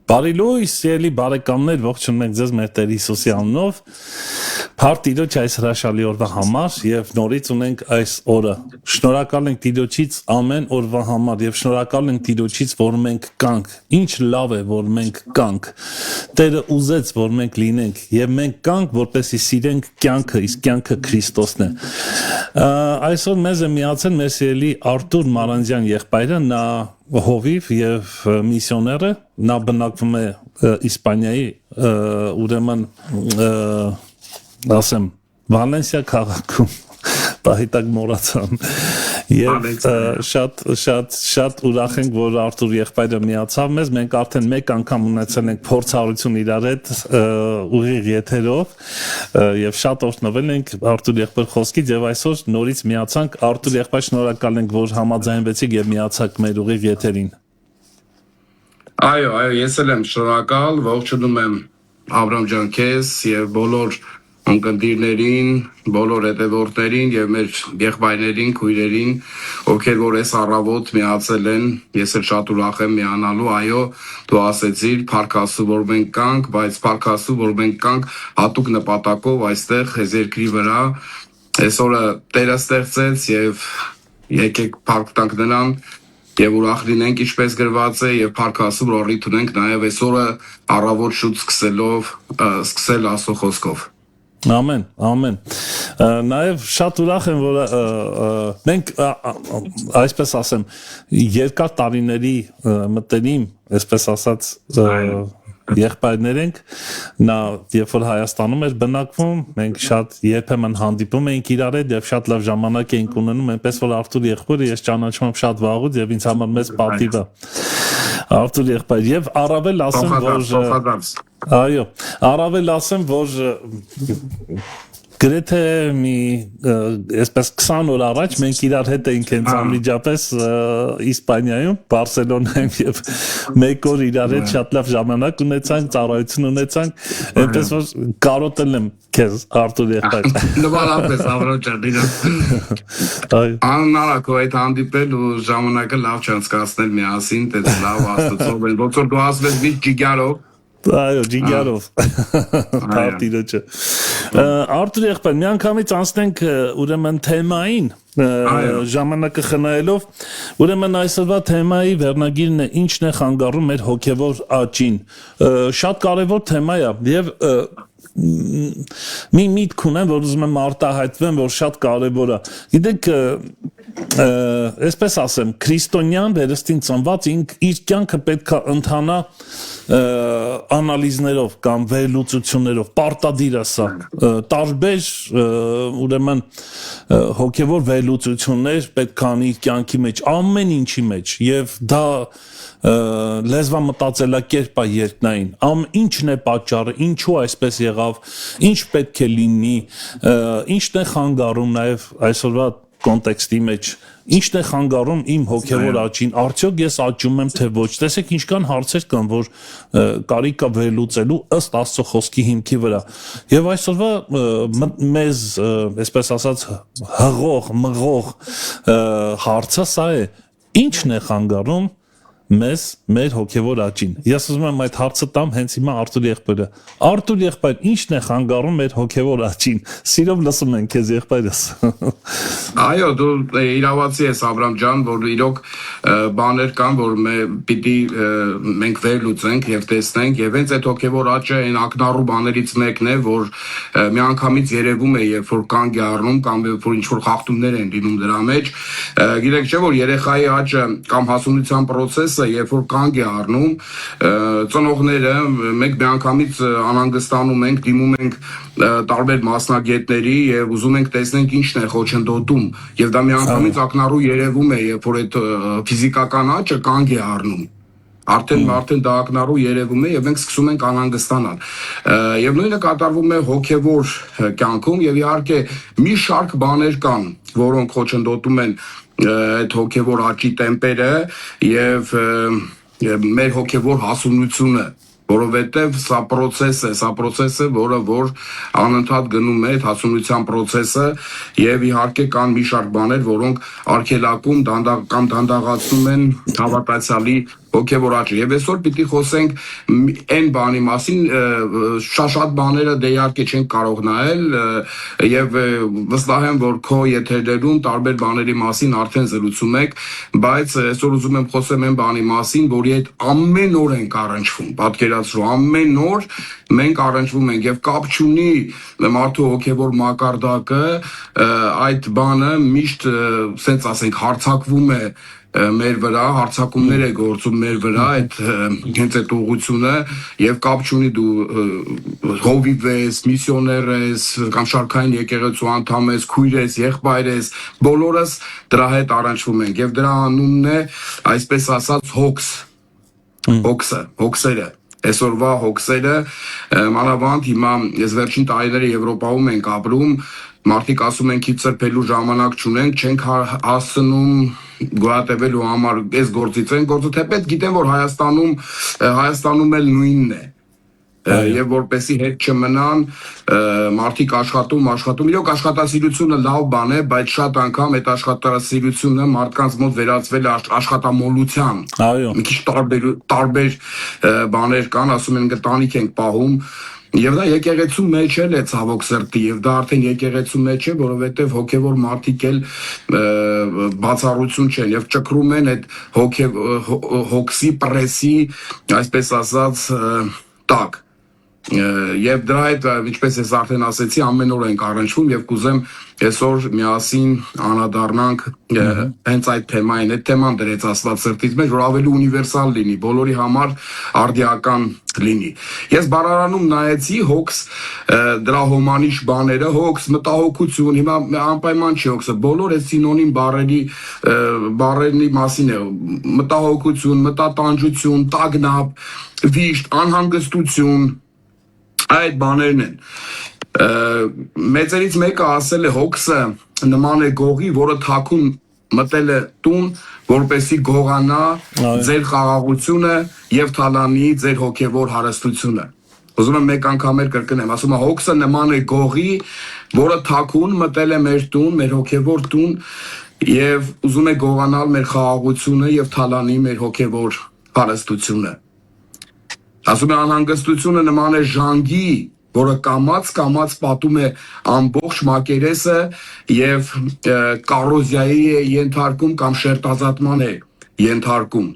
Բարի լույս, սիրելի բարեկամներ, ողջունում ենք ձեզ մեր Տեր Հիսուսի անունով։ Փառք Տիրոջ այս հրաշալի օրվա համար եւ նորից ունենք այս օրը։ Շնորհակալ ենք Տիրոջից ամեն օրվա համար եւ շնորհակալ ենք Տիրոջից, որ մենք կանք։ Ինչ լավ է, որ մենք կանք։ Տերը ուզեց, որ մենք լինենք եւ մենք կանք, որպեսզի սիրենք կյանքը, իսկ կյանքը Քրիստոսն է։ Այսօր մեզ է միացել մեր սիրելի Արտուր Մանանձյան եղբայրը, նա հովիվ եւ միսիոներ է, նա բնակվում է Իսպանիայի, ուրեմն ասեմ Վալենսիա քաղաքում, պահիտակ մոռացան, եւ շատ ուրախ ենք, որ Արտուր եղբայրը միացավ մեզ, մենք արդեն մեկ անգամ ունեցել ենք փորձառություն իրար հետ ուղիղ եթերով եւ շատ օրհնվել ենք Արտուր եղբայր խոսքից եւ այսօր նորից միացանք Արտուր եղբայր, շնորհակալ ենք, որ համաձայնվեցիք եւ միացաք մեր ուղիղ եթերին։ Այո, ես էլ եմ շնորհակալ, ողջունում եմ Աբրամ ջան քեզ եւ բոլոր ընկերներին, բոլոր հետևորդներին եւ մեր եղբայրներին, քույրերին, ովքեր որ այս առավոտ միացել են, ես էլ շատ ուրախ եմ միանալու, այո, դու ասեցիր, փառքասու որ մենք կանք, բայց փառքասու որ մենք կանք հատուկ նպատակով այստեղ այս երկրի վրա, այսօրը Տերը ստեղծեց եւ եկեք փառք տանք նրան եւ ուրախ լինենք ինչպես գրված է եւ փառքասու որ առիթ ունենք նաեւ այսօրը առավոտ շուտ սկսել Աստծո խոսքով։ Ամեն, ամեն։ Նաև շատ ուրախ եմ, որ մենք, այսպես ասեմ, երկար տարիների մտերիմ, այսպես ասած, եղբայրներ ենք, նա երբ որ Հայաստանում էր բնակվում, մենք շատ երբեմն հանդիպում էինք իրար հետ եւ շատ լավ ժամանակ էինք ունենում, այնպես որ Արտուր եղբայրը ես ճանաչում եմ շատ վաղուց եւ ինձ համար մեծ պատիվ է։ Արտուր եղբայր եւ առավել ասեմ, որ այո, առավել ասեմ, որ գրեթե մի այսպես 20 օր առաջ մենք իրար հետ էինք հենց անմիջապես Իսպանիայում, Բարսելոնայում եւ մեկ օր իրար հետ շատ լավ ժամանակ ունեցանք, ծառայություն ունեցանք, այնպես որ կարոտել եմ քեզ Արտուր եղբայր։ Նորապես Աբրամ ջան, այո։ Աննարակո այդ հանդիպել ու ժամանակը լավ չանցկացնել միասին, դե լավ Աստծո, ոնց որ դու ասես մի ջիգարով Այո, ջիգարով, պարտիրոջը։ Արտուր եղբայր, մի անգամից անցնենք ուրեմն թեմային, ժամանակը խնայելով, ուրեմն այսօրվա թեմայի վերնագիրն է ինչն է խանգարում մեր հոգևոր աճին։ Շատ կարևոր թեմա է եւ մի միտք ունեմ, որ ուզում եմ արտահայտվեմ, որ շատ կարևոր է։ Գիտեք, այսպես ասեմ, քրիստոնյան վերստին ծնված իր կյանքը պետք է ընթանա անալիզներով կամ վերլուծություններով, պարտադիր է սա, տարբեր ուրեմն հոգևոր վերլուծություններ պետք է անի իր կյանքի մեջ, ամեն ինչի մեջ, եւ դա լեզվամտածելակերպ է երկնային, ինչն է պատճառը, ինչու այսպես եղավ, ինչ պետք է լինի, ինչն է խանգարում նաև այսօրվա կոնտեքստի մեջ, ինչն է խանգարում իմ հոգևոր աճին, արդյոք ես աճում եմ թե ոչ, տեսեք ինչքան հարցեր կան, որ կարիք կա վերլուծելու ըստ Աստծո խոսքի հիմքի վրա, եւ այսօրվա մեզ, այսպես ասած, մղող հարցը սա է, ինչն է խանգարում մեզ մեր հոգևոր աճին։ Ես ուզում եմ այդ հարցը տամ հենց հիմա Արտուր եղբայրը։ Արտուր եղբայր, ինչն է խանգարում մեր հոգևոր աճին։ Սիրով լսում ենք քեզ եղբայրս։ Այո, դու իրավացի ես Աբրամ ջան, որ իրոք բաներ կան, որ պիտի մենք վերլուծենք եւ տեսնենք, եւ հենց այդ հոգևոր աճը այն ակնառու բաներից մեկն է, որ միանգամից երևում է, երբ որ կանգ է առնում կամ երբ որ ինչ որ խախտումներ են լինում դրա մեջ։ Գիտեք չէ՞ որ երեխայի աճը կամ հասունության process երբ որ կանգ է առնում, ծնողները մենք միանգամից անհանգստանում ենք, դիմում ենք տարբեր մասնագետների եւ ուզում ենք տեսնենք ինչն է խոչընդոտում եւ դա միանգամից ակնառու երևում է, երբ որ այդ ֆիզիկական աճը կանգ է առնում։ Արդեն դա ակնառու երևում է եւ մենք սկսում ենք անհանգստանալ։ Եվ նույնը կատարվում է հոգեվոր կյանքում եւ իհարկե մի շարք բաներ կան, որոնք խոչընդոտում են այդ հոգևոր աճի տեմպերը եւ մեր հոգևոր հասունությունը, որովհետեւ սա process է, որ անընդհատ գնում է այդ հասունության process-ը եւ իհարկե կան մի շարք բաներ, որոնք արգելակում դանդաղացնում են հավատացյալի հոգևոր աճը։ Եվ այսօր պիտի խոսենք այն բանի մասին, շատ բաները դե իհարկե չենք կարող նայել եւ վստահ եմ, որ քո եթերներում տարբեր բաների մասին արդեն զրուցում եք, բայց այսօր ուզում եմ խոսեմ այն բանի մասին, որի հետ ամեն օր ենք առնչվում, պատկերացրու, ամեն օր մենք առնչվում ենք եւ կապ չունի մարդու հոգևոր մակարդակը, այդ բանը միշտ, ասենք ասենք, հարցակվում է մեր վրա, հարցակումներ է գործում մեր վրա այդ հենց այդ ուղղությունը եւ կապ չունի դու հովիվ ես, միսիոներ ես, կամ շարքային եկեղեցու անդամ ես, քույր ես, եղբայր ես, բոլորս դրա հետ առնչվում ենք եւ դրա անունն է, այսպես ասած, հոգսերը այսօրվա հոգսերը մանավանդ հիմա ես վերջին տարիները Եվրոպայում ենք ապրում մարդիկ ասում են քիչ ծրփելու ժամանակ չունենք չենք հասնում գոյատևելու համար այս գործից են գործը թեպետ գիտեմ որ Հայաստանում էլ նույնն է եւ որպեսի հետ չմնան մարդիկ աշխատում իրոք աշխատասիրությունը լավ բան է բայց շատ անգամ այդ աշխատասիրությունը մարդկանց մոտ վերածվել է աշխատամոլության մի քիչ տարբեր բաներ կան ասում են ընտանիք ենք պահում եւ դա եկեղեցու մեջ էլ է ցավոք սրտի եւ դա արդեն եկեղեցու մեջ է որովհետեւ հոգեվոր մարդիկ էլ բացառություն չեն եւ ճկրում են այդ հոգսի պրեսի այսպես ասած տակ Եվ դրա հետ, ինչպես ես արդեն ասեցի, ամեն օր ենք առնչվում եւ կուզեմ այսօր միասին անդրադառնանք հենց այդ թեմային, այդ թեման դրեց Աստված սրտից մեջ, որ ավելի ունիվերսալ լինի, բոլորի համար արդիական լինի։ Ես բառարանում նայեցի հոգս, դրա հոմանիշ բաները, հոգս, մտահոգություն, հիմա անպայման չի հոգսը, բոլոր այդ սինոնիմ բառերի մասին է, մտահոգություն, մտատանջություն, տագնապ, վիշտ, անհանգստություն Այդ բաներն են մեծերից մեկը ասել է հոգսը նման է գողի, որը թաքուն մտել է տուն, որպեսի գողանա ձեր խաղաղությունը եւ թալանի ձեր հոգեվոր հարստությունը։ Ուզում եմ մեկ անգամ կրկնեմ, ասում եմ հոգսը նման է գողի, որը թաքուն մտել է մեր տուն, մեր հոգեվոր տուն եւ ուզում է գողանալ մեր խաղաղությունը եւ թալանի մեր հոգեվոր հարստությունը։ Ասում է անհանգստությունը նման է ժանգի, որը կամաց պատում է ամբողջ մակերեսը եւ կառոզիայի է ենթարկում կամ շերտազատման է ենթարկում։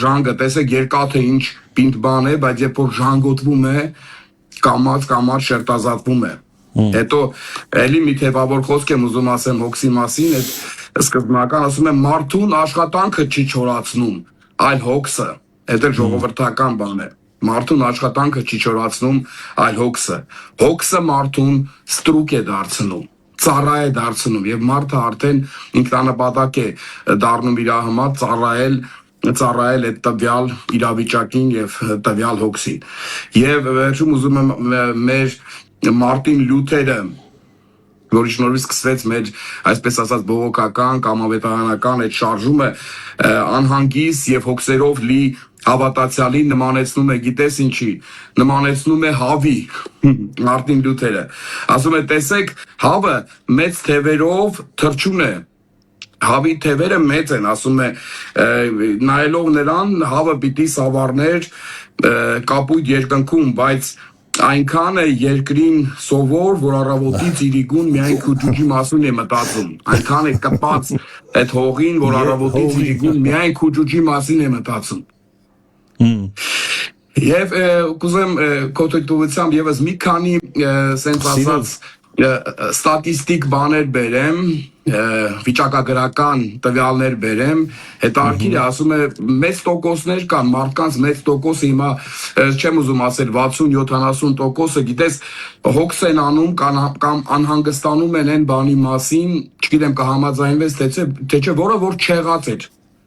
Ժանգը, տեսեք երկաթը ինչ պինդ բան է, բայց երբ որ ժանգոտվում է, կամաց շերտազատվում է։ Հետո էլի մի թեւավոր խոսք եմ ուզում ասեմ հոգսի մասին, այդ սկզբնական ասում եմ մարդուն աշխատանքը չի չորացնում, այլ հոգսը Այդ էլ ժողովրդական բան է։ Մարդուն աշխատանքը չի չորացնում, այլ հոգսը։ Հոգսը մարդուն ստրուկ է դարձնում, ծառա է դարձնում եւ մարդը արդեն ինքնանպատակ է դառնում իր համար ծառայել այդ տվյալ իրավիճակին եւ տվյալ հոգսին։ Եվ վերջում ուզում եմ մեր Մարտին Լյութերը որի շնորհիվ սկսվեց մեր այսպես ասած բողոքական կամ ավետարանական այդ շարժումը անհանգիստ եւ հոգսերով լի հավատացյալին նմանեցնում է, գիտես ինչի, նմանեցնում է հավի, Մարտին Լյութերը, ասում է տեսեք, հավը մեծ թևերով թռչուն է, հավի թևերը մեծ են, ասում է, նայելով նրան, հավը պիտի սավառներ կապույտ երկնքում, բայց այնքան է երկրին սովոր, որ առավոտից իրիկուն միայն քուջուջի մասին է մտածում, այնքան է կպած այդ հողին, որ առավոտից իրիկուն միայն քուջուջի մասին է մտածում։ Եվ կուզեմ կոթեկտովությամբ եւս մի քանի սենց ասած ստատիստիկ բաներ բերեմ, վիճակագրական տվյալներ բերեմ, հետարքիր է ասում է մեծ տոկոսներ կան, մարդկանց մեծ տոկոսը հիմա չեմ ուզում ասել 60-70%-ը գիտես հոգս են անում կամ անհանգստանում են այն բանի մասին, չգիտեմ կհամաձայնվես թե չէ, որը որ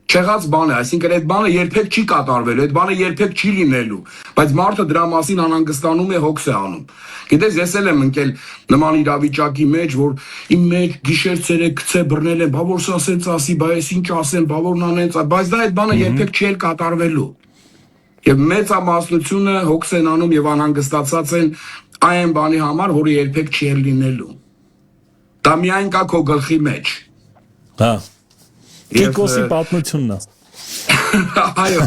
չեղած բան է, այսինքն այդ բանը երբեք չի կատարվելու, այդ բանը երբեք չի լինելու, բայց մարդը դրա մասին անհանգստանում է, հոգս է անում։ Գիտես, ես էլ եմ ընկել նման իրավիճակի մեջ, որ իմ մեջ գիշեր-ցերեկ գցե բռնել եմ, բա որ սա ասենց ասի, բա ես ինչ ասեմ, բա որ նանենց, բայց դա այդ բանը երբեք չի կատարվելու։ Եվ մեծամասնությունը հոգս են անում եւ անհանգստացած են այն բանի համար, որը երբեք չի լինելու։ Դա միայն կա քո գլխի մեջ։ Հա Կիկոսի պատմությունն է։ Այո։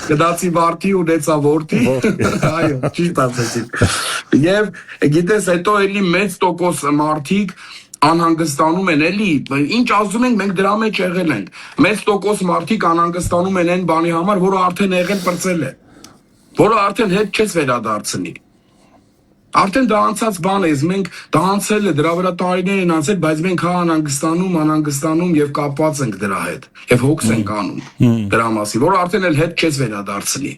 Գդացի վարդի ունեցա որդի։ Այո, ճիշտ ասեցիք։ Եվ գիտես, հետո էլի մեծ տոկոս մարդիկ անհանգստանում են էլի, ինչ ասում ենք, մենք դրա մեջ եղել ենք։ Մեծ տոկոս մարդիկ անհանգստանում են այն բանի համար, որը արդեն եղել պրծել է, որը արդեն հետ չես վերադարձնի։ Արդեն դա անցած բան է, մենք դա անցել է, դրա վրա տարիներ են անցել, բայց մենք հա անհանգստանում եւ կապված ենք դրա հետ եւ հոգս ենք անում դրա մասին, որը արդեն էլ հետ չես վերադարձնի։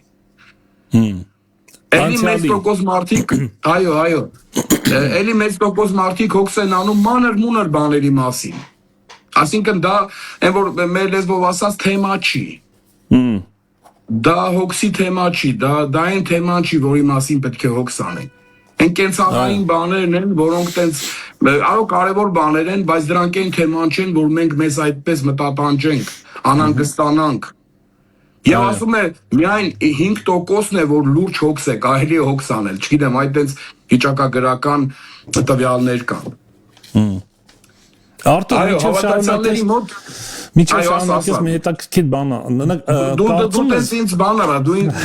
Էլի մեծ տոկոս մարդիկ, այո, էլի մեծ տոկոս մարդիկ հոգս են անում մանր-մունր բաների մասին։ Այսինքն դա այն որ մեր լեզվով ասած թեմա չի։ Դա հոգսի թեմա չի, դա այն թեման չի, որի մասին պետք է հոգս անենք։ Են կենցաղային բաներն են, որոնք տենց այո կարևոր բաներ են, բայց դրանք այն թեման չեն, որ մենք մեզ այդպես մտատանջենք, անհանգստանանք։ Եվ ասում է միայն 5%-ն է, որ լուրջ հոգս է, կարելի է հոգս անել, չգիտեմ, այդ տենց վիճակագրական տվյալներ կան։ Արթուր, միջև շարունակես մի հետաքրքիր բան դու տես ինձ բան արա, դու ինձ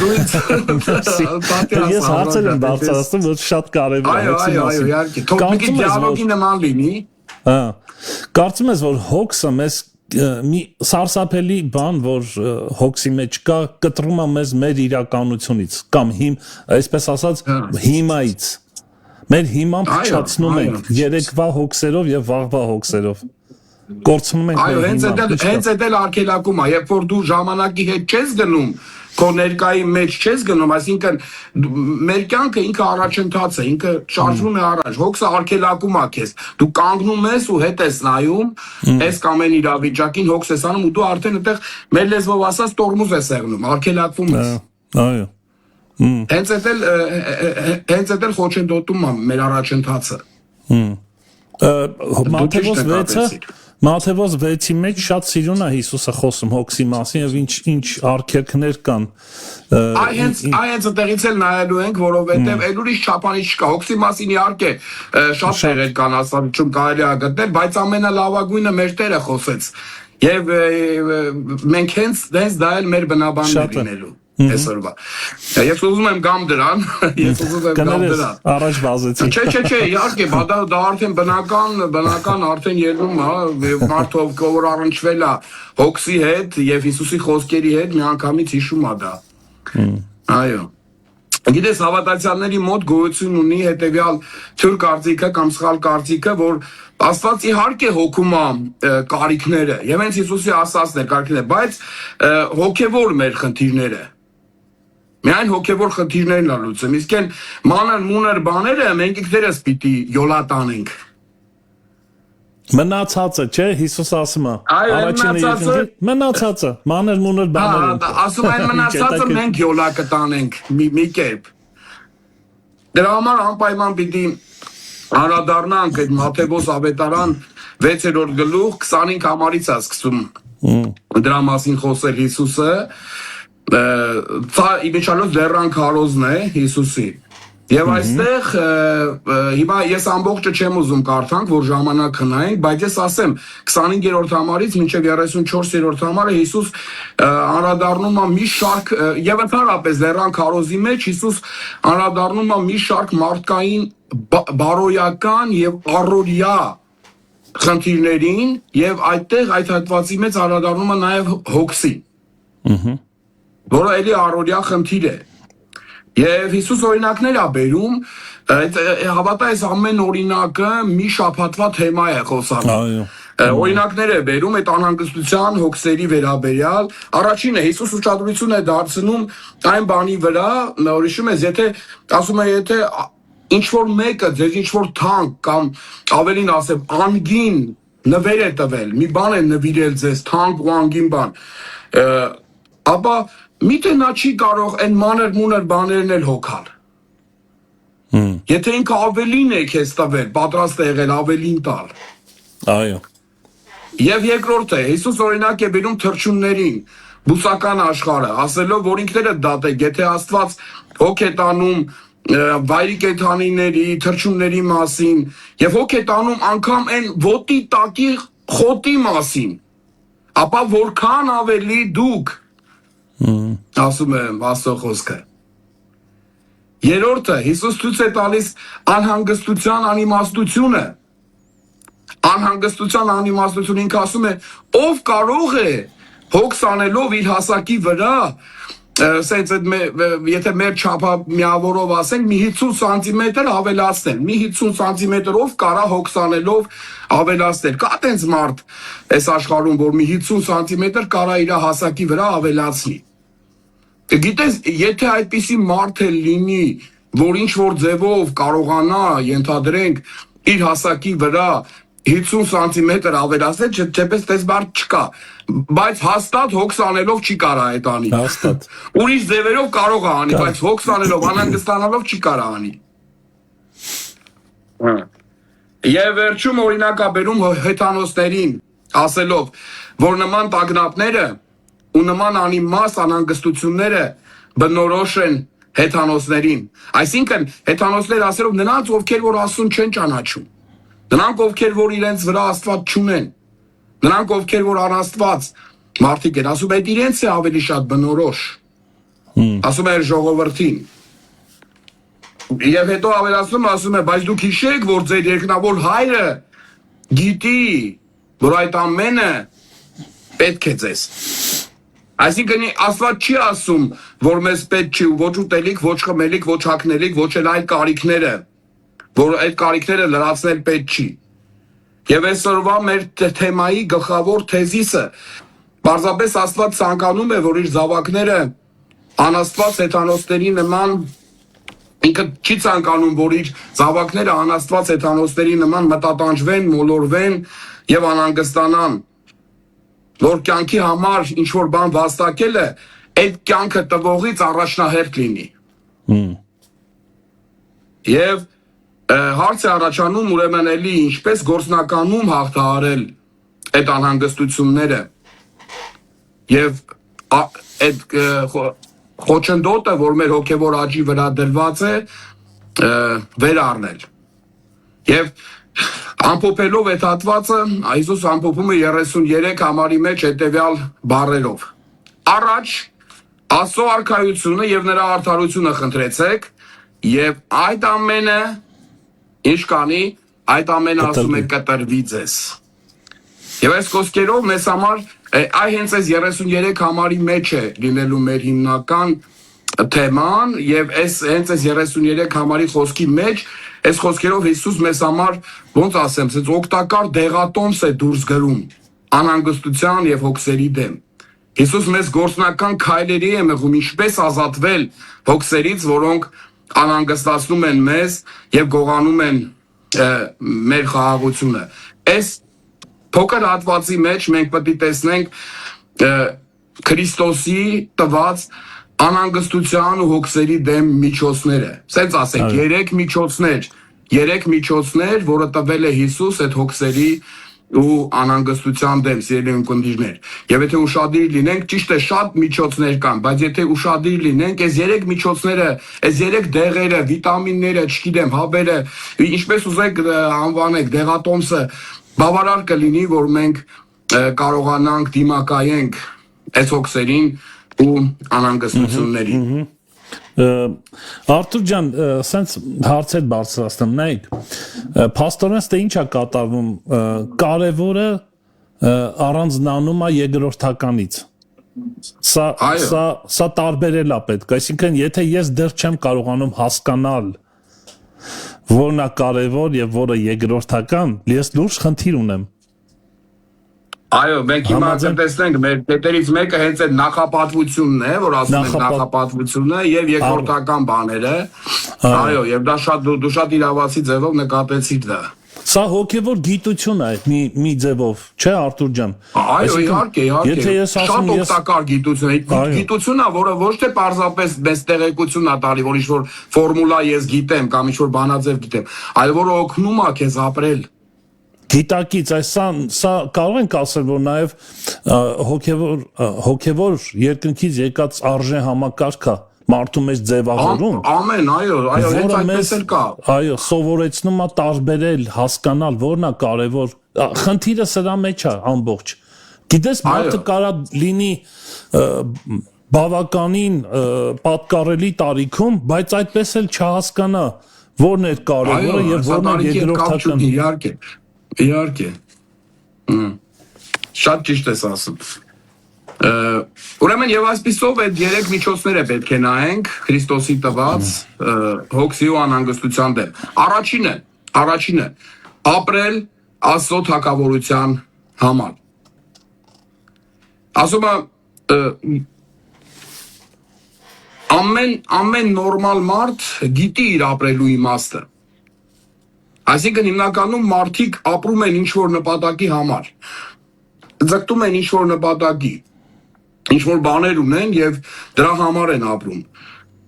ես հարցեր եմ բարձրացնում, որ շատ կարևոր է հոգսի մասին։ Այո, իհարկե, թող մի քիչ դիալոգի նման լինի։ Կարծում ես, որ հոգսը մեզ մի սարսափելի բան, որ հոգսի մեջ կա, կտրում է մեզ մեր իրականությունից կամ այսպես ասած հիմայից։ Մեր հիման փչացնում ենք երեկվա հոգսերով եւ վաղվա հոգսերով։ Կորցնում ենք այո, հենց այդ էլ արգելակում է, երբ որ դու ժամանակի հետ չես գնում, քո ներկայի մեջ չես գնում, այսինքն մեր կյանքը ինքը առաջընթաց է, ինքը շարժվում է առաջ, հոգսը արգելակում է քեզ։ Դու կանգնում ես ու հետ ես նայում, այս կամ այն իրավիճակին հոգս ես անում ու դու արդեն այդտեղ մեր լեզվով ասած տորմուզ ես եղնում, արգելակվում ես։ Այո։ Հենց այդ էլ խոչընդոտում է մեր առաջընթացը։ Մատթեոս 6-ի մեջ շատ սիրուն է Հիսուսը խոսում հոգսի մասին եւ ինչ արգելքներ կան։ Հենց այդտեղից էլ նայելու ենք, որովհետեւ այլ ուրիշ չափանիշ չկա։ Հոգսի մասին իհարկե շատ տեղեր կան աստվածություն կարելի է գտնել, բայց ամենալավագույնը մեր Տերը խոսեց։ Եվ մենք հենց դա էլ մեր բնաբանն է լինելու։ Այսօրվա։ Ես ուզում եմ գամ դրան, Առաջ վազեցի։ Չէ, իհարկե, դա արդեն բնական արդեն ելնում է, մարդով որ առնչվել է հոգսի հետ եւ Հիսուսի խոսքերի հետ միանգամից հիշում է դա։ Այո։ Գիտես, հավատացյալների մոտ գոյություն ունի հետեւյալ թյուր կարծիքը կամ սխալ կարծիքը, որ Աստված իհարկե հոգում է կարիքները, եւ հենց Հիսուսի ասածն է կարիքները, բայց հոգեվոր մեր խնդիրները Միայն հոգևոր խնդիրներն է լուծում, իսկ այն մանր-մունր բաները մենք ինքներս պիտի յոլատանենք։ Մնացածը, չէ, Հիսուսը ասում է, մնացածը, մանր-մունր բաները։ Ասում այն մնացածը մենք յոլա կտանենք մի կերպ։ Դրա համար անպայման պիտի անդրադառնանք այդ Մատթեոս ավետարան 6-րդ գլուխ 25 համարից է սկսում դրա մասին խոսել Հիսուսը։ Իմիջիալոց լեռան քարոզն է Հիսուսի Եվ այստեղ հիմա ես ամբողջը չեմ ուզում կարդանք, որ ժամանակ հնայենք, բայց ես ասեմ 25-րդ համարից մինչև 34-րդ համարը Հիսուս անդրադառնում է մի շարք եւ ընդհանրապես լեռան քարոզի մեջ Հիսուս անդրադառնում է մի շարք մարդկային բարոյական եւ առօրյա խնդիրներին եւ այդտեղ այդ հատվածի մեջ անդրադառնում է նաեւ հոգսի, որը էլի առօրյա խնդիր է։ Եվ Հիսուս օրինակներ է բերում, հավատա այս ամեն օրինակը մի շաբաթվա թեմա է խոսանում։ Օրինակներ է բերում այդ անհանգստության հոգսերի վերաբերյալ։ Առաջինը Հիսուս ուշադրություն է դարձնում այն բանի վրա, նորիշում ես, եթե ասում է, եթե ինչ որ մեկը ձեզ ինչ որ թանկ կամ ավելին ասեմ անգին նվեր է տվել, մի բան է նվիրել ձեզ թանկ ու անգին բան, ապա Միթե նա չի կարող այն մանր-մունր բաներն էլ հոգալ։ Եթե ինքը ավելին է քեզ տվել, պատրաստ է եղել ավելին տալ։ Այո։ Եվ երկրորդը, Հիսուս օրինակ է բերում թռչուններին, բուսական աշխարհը, ասելով, որ ինքները դատեք, եթե Աստված հոգ է տանում վայրի կենդանիների, թռչունների մասին, եւ հոգ է տանում անգամ այն ոտի տակի խոտի մասին։ ապա որքան ավելի դուք ասում է Աստծո խոսքը։ Երրորդը Հիսուս ցույց է տալիս անհանգստության անիմաստությունը։ Անհանգստության անիմաստությունը ինքը ասում է, ով կարող է հոգս անելով իր հասակի վրա, ասենց եթե մեր չափա միավորով ասենք, մի 50 սանտիմետր ավելացնել, մի 50 սանտիմետրով կարա հոգս անելով ավելացնել։ Կա տենց մարդ այս աշխարհում, որ մի 50 սանտիմետր կարա իր հասակի վրա ավելացնի։ Գիտես, եթե այդպիսի մարդ է լինի, որ ինչ-որ ձևով կարողանա, ենթադրենք, իր հասակի վրա 50 սանտիմետր ավելացնել, չեպես տես մարդ չկա, բայց հաստատ հոգս անելով չի կարա այդ անի։ Հաստատ։ Ուրիշ ձևերով կարող է անի, բայց հոգս անելով, անհանգստանալով չի կարա անի։ Եվ վերջում օրինակ է բերում հեթանոսներին, ասելով, որ նման տագնապները ու նման անիմաստ անհանգստությունները բնորոշ են հեթանոսներին։ Այսինքն հեթանոսներ ասելով նրանց, ովքեր որ Աստծուն չեն ճանաչում, նրանք ովքեր որ իրենց վրա Աստված չունեն, նրանք ովքեր որ անաստված մարդիկ են, ասում է իրենց է ավելի շատ բնորոշ, ասում է ժողովրդին։ Եվ հետո ավելացնում է, բայց դուք հիշեք, որ ձեր երկնավոր հայրը գիտի, որ այդ ամենը պետք է ձեզ։ Այսինքն Աստված չի ասում, որ մեզ պետք չի ոչ ուտելիք, ոչ խմելիք, ոչ հագնելիք, ոչ էլ այլ կարիքները, որ այդ կարիքները լրացնել պետք չի։ Եվ այսօրվա մեր թեմայի գլխավոր թեզիսը պարզապես Աստված ցանկանում է, որ իր զավակները անաստված հեթանոսների նման, ինքը չի ցանկանում, որ իր զավակները անաստված հեթանոսների նման մտատանջվեն, մոլորվեն եւ անհանգստանան, որ կյանքի համար ինչ-որ բան վաստակելը, այդ կյանքը տվողից առաջնահերթ լինի։ Եվ հարց է առաջանում ուրեմն էլի ինչպես գործնականում հաղթահարել այդ անհանգստությունները եւ այդ խոչընդոտը, որ մեր հոգեվոր աճի վրա դրված է, վեր առնել։ Եվ ամփոփելով այդ հատվածը, Հիսուս ամփոփում է 33 համարի մեջ հետևյալ բառերով. Առաջ Աստծո արքայությունը եւ նրա արդարությունը խնդրեցեք, եւ այդ ամենը ինչ կանի, այդ ամենը ասում է կտրվի ձեզ։ Եվ այս խոսքերով մեզ համար այ հենց այս 33 համարի մեջ է լինելու մեր հիմնական թեման, եւ հենց այս 33 համարի խոսքի մեջ այս խոսքերով Հիսուս մեզ համար ոնց ասեմ, ցած օգտակար դեղատոմս է դուրս գրում անհանգստության եւ հոգսերի դեմ։ Հիսուս մեզ գործնական քայլերի է մղում ինչպես ազատվել հոգսերից, որոնք անհանգստացնում են մեզ եւ գողանում են մեր խաղաղությունը։ Այս փոքր հատվածի մեջ մենք պետք է տեսնենք Քրիստոսի տված անհանգստության ու հոգսերի դեմ միջոցները։ Սենց ասենք, 3 միջոցներ, որը տվել է Հիսուս այդ հոգսերի ու անհանգստության դեմ, սիրելի ունկնդիրներ։ Եվ եթե ուշադիր լինենք, ճիշտ է, շատ միջոցներ կան, բայց եթե ուշադիր լինենք, այս 3 միջոցները, այս 3 դեղերը, վիտամինները, չգիտեմ, հավերը, ինչպես ուզեք անվանեք, դեղատոմսը, բավարար կլինի, որ մենք կարողանանք դիմակայենք այս հոգսերին ու անհանգստություններին։ Արթուր ջան, սենց հարց հետ բարձրացնեմ, նայեք, փաստորեն ստե ինչ է կատարվում, կարևորը առանձնանում է երկրորդականից։ Սա տարբերել է պետք, այսինքն եթե ես դեռ չեմ կարողանում հասկանալ որն է կարևոր եւ որը երկրորդական, ես լուրջ խնդիր ունեմ։ Այո, մենք հիմա տեսնենք մեր դետերից մեկը հենց այդ նախապատվությունն է, որ ասում են նախապատվությունը եւ երկրորդական բաները։ Այո, եւ դա դու շատ իրավացի ձևով նկատեցիր դա։ Սա հոգեվոր գիտություն է մի ձևով, չէ Արթուր ջան։ Այո, իհարկե, շատ օգտակար գիտություն է։ Գիտությունն է, որը ոչ թե պարզապես մեզ տեղեկություն է տալի, որ ինչ-որ ֆորմուլա ես գիտեմ կամ ինչ-որ բանաձև գիտեմ, այլ որը օգնում է քեզ ապրել։ Գիտակից, սա կարող ենք ասել, որ նաև հոգևոր երկնքից եկած արժե համակարգը մարդու մեջ ձևավորում։ Ամեն, այո, հենց այդպես էլ կա։ Այո, սովորեցնում է տարբերել, հասկանալ, որն է կարևոր։ Խնդիրը սրա մեջ է ամբողջ։ Գիտես, մարդը կարա լինի բավականին պատկառելի տարիքում, բայց այդպես էլ չհասկանա որն է կարևորը եւ որն է երկրորդական։ Իհարկե։ Շատ ճիշտ ես ասում։ Ուրեմն եւ այսպիսով այդ երեք միջոցները պետք է նայենք Քրիստոսի տված հոգսի ու անհանգստության դեմ։ Առաջինը ապրել Աստծո թագավորության համար։ Ասում եմ ամեն նորմալ մարդ գիտի իր ապրելու իմաստը։ Այսինքն հիմնականում մարդիկ ապրում են ինչ-որ նպատակի համար։ Ձգտում են ինչ-որ նպատակի, ինչ-որ բաներ ունեն եւ դրա համար են ապրում։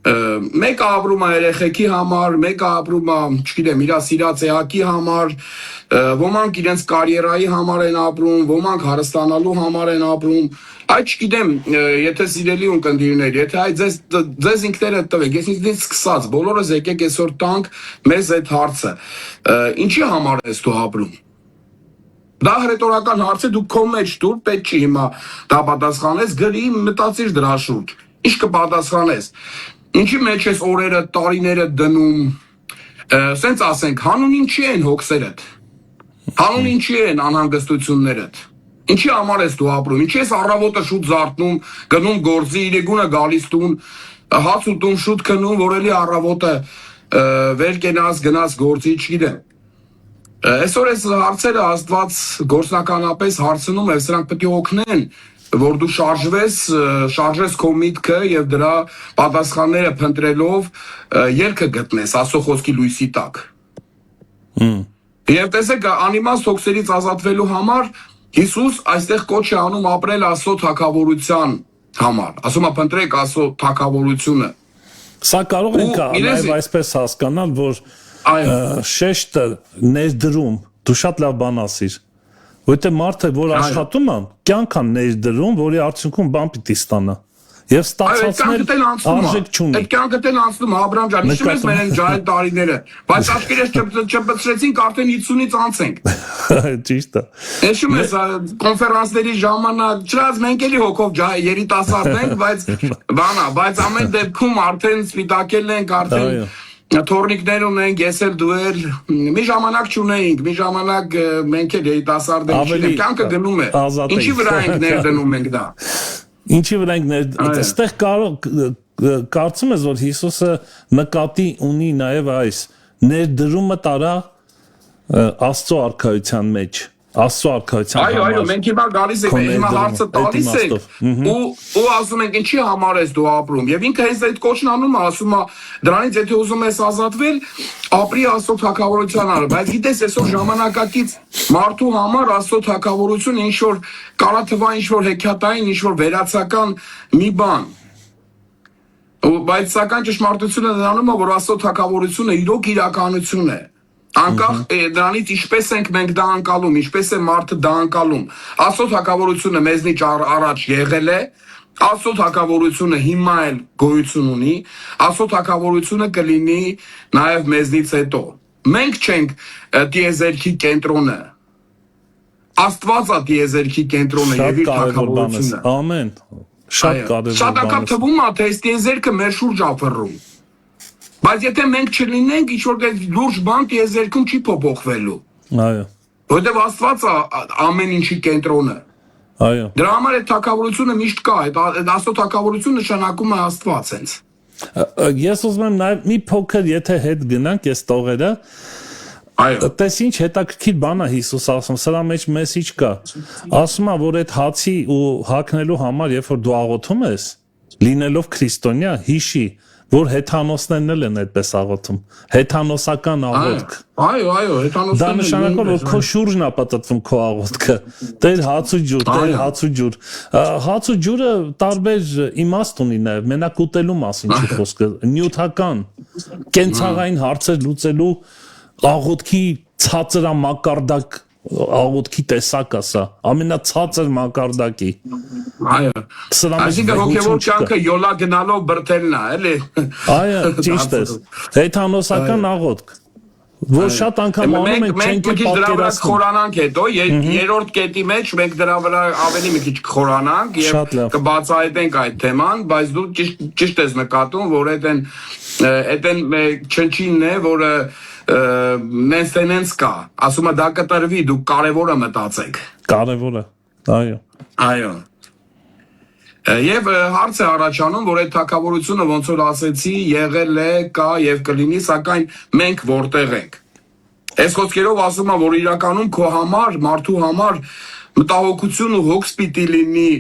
Մեկը ապրում է երեխեքի համար, մեկը ապրում է, չգիտեմ, իր սիրած էակի համար, ոմանք իրենց կարիերայի համար են ապրում, ոմանք հարստանալու համար են ապրում։ Այդ չգիտեմ, եթե սիրելի ունկնդիրներ, եթե այդ ձեզ ինքներդ տվեք, ես ինձնից սկսած, բոլորս եկեք այսօր տանք մեզ այդ հարցը։ Ինչի համար ես դու ապրում։ Դա հռետորական հարց է, դու քո մեջ դուր պետք չի հիմա դա պատասխանես, գրի մտածիր դրա շուրջ։ Ինչ կպատասխանես։ Ինչի մեջ ես օրերը, տարիները դնում, սենց ասենք, հանուն ինչի են հոգսերդ, հանուն ինչի են անհանգստություններդ, ինչի համար ես դու ապրում, ինչի ես առավոտը շուտ զարթնում, գնում գործի, իրեգունը գալիս տուն, հաց ուտում շուտ քնում, որ էլի առավոտը վեր կենաս, գնաս գործի, չգիտեմ։ Այսօր այս հարցերը Աստված գործնականապես հարցնում է, սրանք պետք է օգնեն, որ դու շարժես քո միտքը եւ դրա պատասխանները փնտրելով ելքը գտնես Աստծո խոսքի լույսի տակ։ Եվ տեսեք, անիմաստ հոգսերից ազատվելու համար Հիսուս այստեղ կոչ է անում ապրել Աստծո թագավորության համար։ Ասում է փնտրեք Աստծո թագավորությունը։ Սա կարող ենք նաև այսպես հասկանալ, որ շեշտը ներդրում, դու շատ լավ բան ասիր, որտեղ մարդը, որ աշխատում է, կյանք է ներդրում, որի արդյունքում բան պիտի ստանա։ Եվ ստացածներ արժեք չունի։ Այդ կյանքը տեն անցնում, Աբրահամ ջան, հիշում ես մեր այն ջահել տարիները, բայց աշկերես չպծրեցինք, արդեն 50-ից անց ենք։ Ճիշտ է։ Հիշում ես կոնֆերանսների ժամանակ, չնայած մենք էլի հոգով երիտասարդ ենք, բայց ամեն դեպքում արդեն սպիտակել ենք, արդեն թորնիկներ ունենք, ես էլ դու էլ, մի ժամանակ չունեինք, մի ժամանակ մենք էլ երիտասարդ ենք, կյանքը գնում է, ինչի վրա ենք ներդնում ենք դա։ Ինչի վրա ենք այստեղ կարծում ես, որ Հիսուսը նկատի ունի նաև այս ներդրումը տարա Աստծո արքայության մեջ, Աստծո արքայության համար։ Այո, մենք հիմա գալիս ենք, հիմա հարցը տալիս ենք ու ասում ենք ինչի համար ես դու ապրում եւ ինքը հենց այդ կոչն անում է, ասում է դրանից եթե ուզում ես ազատվել, ապրի Աստծո թագավորության համար, բայց գիտես այսօր ժամանակակից մարդու համար Աստծո թագավորությունը ինչ որ կարա թվա ինչ որ հեքիաթային, ինչ որ վերացական մի բան։ Բայց սակայն ճշմարտությունը դրանում է, որ Աստծո թագավորությունը իրոք իրականություն է։ Անկախ դրանից ինչպես ենք մենք դա անցալում, ինչպես է մարդը դա անցալում։ Աստծո թագավորությունը մեզնից առաջ եղել է, Աստծո թագավորությունը հիմա էլ գոյություն ունի, Աստծո թագավորությունը կլինի նաև մեզնից հետո։ Մենք չենք տիեզերքի կենտրոնը։ Աստված է տիեզերքի կենտրոնը եւ իր թագավորությունը։ Ամեն։ Շատ կարևոր բան։ Շատ ակապ թվում է, թե այս տիեզերքը մեր շուրջ ափռում։ Բայց եթե մենք չլինենք, ինչ-որ լուրջ բան տիեզերքում չի փոփոխվելու։ Այո։ Որտեւ Աստված է ամեն ինչի կենտրոնը։ Այո։ Դրա համար այդ թագավորությունը միշտ կա, այդ Աստծո թագավորությունը նշանակում է Աստված հենց։ Ես ուզում եմ նաև մի փոքր եթե հետ գնանք այս տողերը, այո։ Տես ինչ հետաքրքիր բան է Հիսուս ասում, սրա մեջ մեսիջ կա։ Ասում է, որ այդ հացի ու հագնելու համար, երբ որ դու աղոթում ես, լինելով քրիստոնյա, հիշի, որ հեթանոսներն էլ են այդպես աղոթում, հեթանոսական աղոթք։ Այո, հեթանոսներն։ Դա նշանակում է, որ քո շուրջն է պատտվում քո աղոթքը։ Տեր հաց ու ջուր, տեր հաց ու ջուր։ Հաց ու ջուրը տարբեր իմաստ ունի նաև, մենակ ուտելու մասին չի խոսքը, նյութական, կենցաղային հարցեր լուծելու աղոթքի ցածրամակարդակ աղոթքի տեսակ է սա, ամենացածր մակարդակի։ Այո։ Այսինքն հոգևոր կյանքը յոլա գնալով բրթելն է, էլի։ Այո, ճիշտ է։ Հեթանոսական աղոթք։ Որ շատ անգամ անում ենք չենք պատկերացնում։ Խորանանք հետո երրորդ կետի մեջ մենք դրա վրա ավելի մի քիչ կխորանանք եւ կբացահայտենք այդ թեման, բայց դու ճիշտ ես նկատում, որ այդեն չնչինն է, որը նենց կա, ասում է դա կտրվի, դուք կարևորը մտածեք։ Կարևորը, այո։ Այո։ Եվ հարց է առաջանում, որ այդ թագավորությունը ոնց որ ասեցի, եղել է, կա եւ կլինի, սակայն մենք որտեղ ենք։ Այս խոսքերով ասում եմ, որ իրականում քո համար, մարդու համար մտահոգություն ու հոգս պիտի լինի,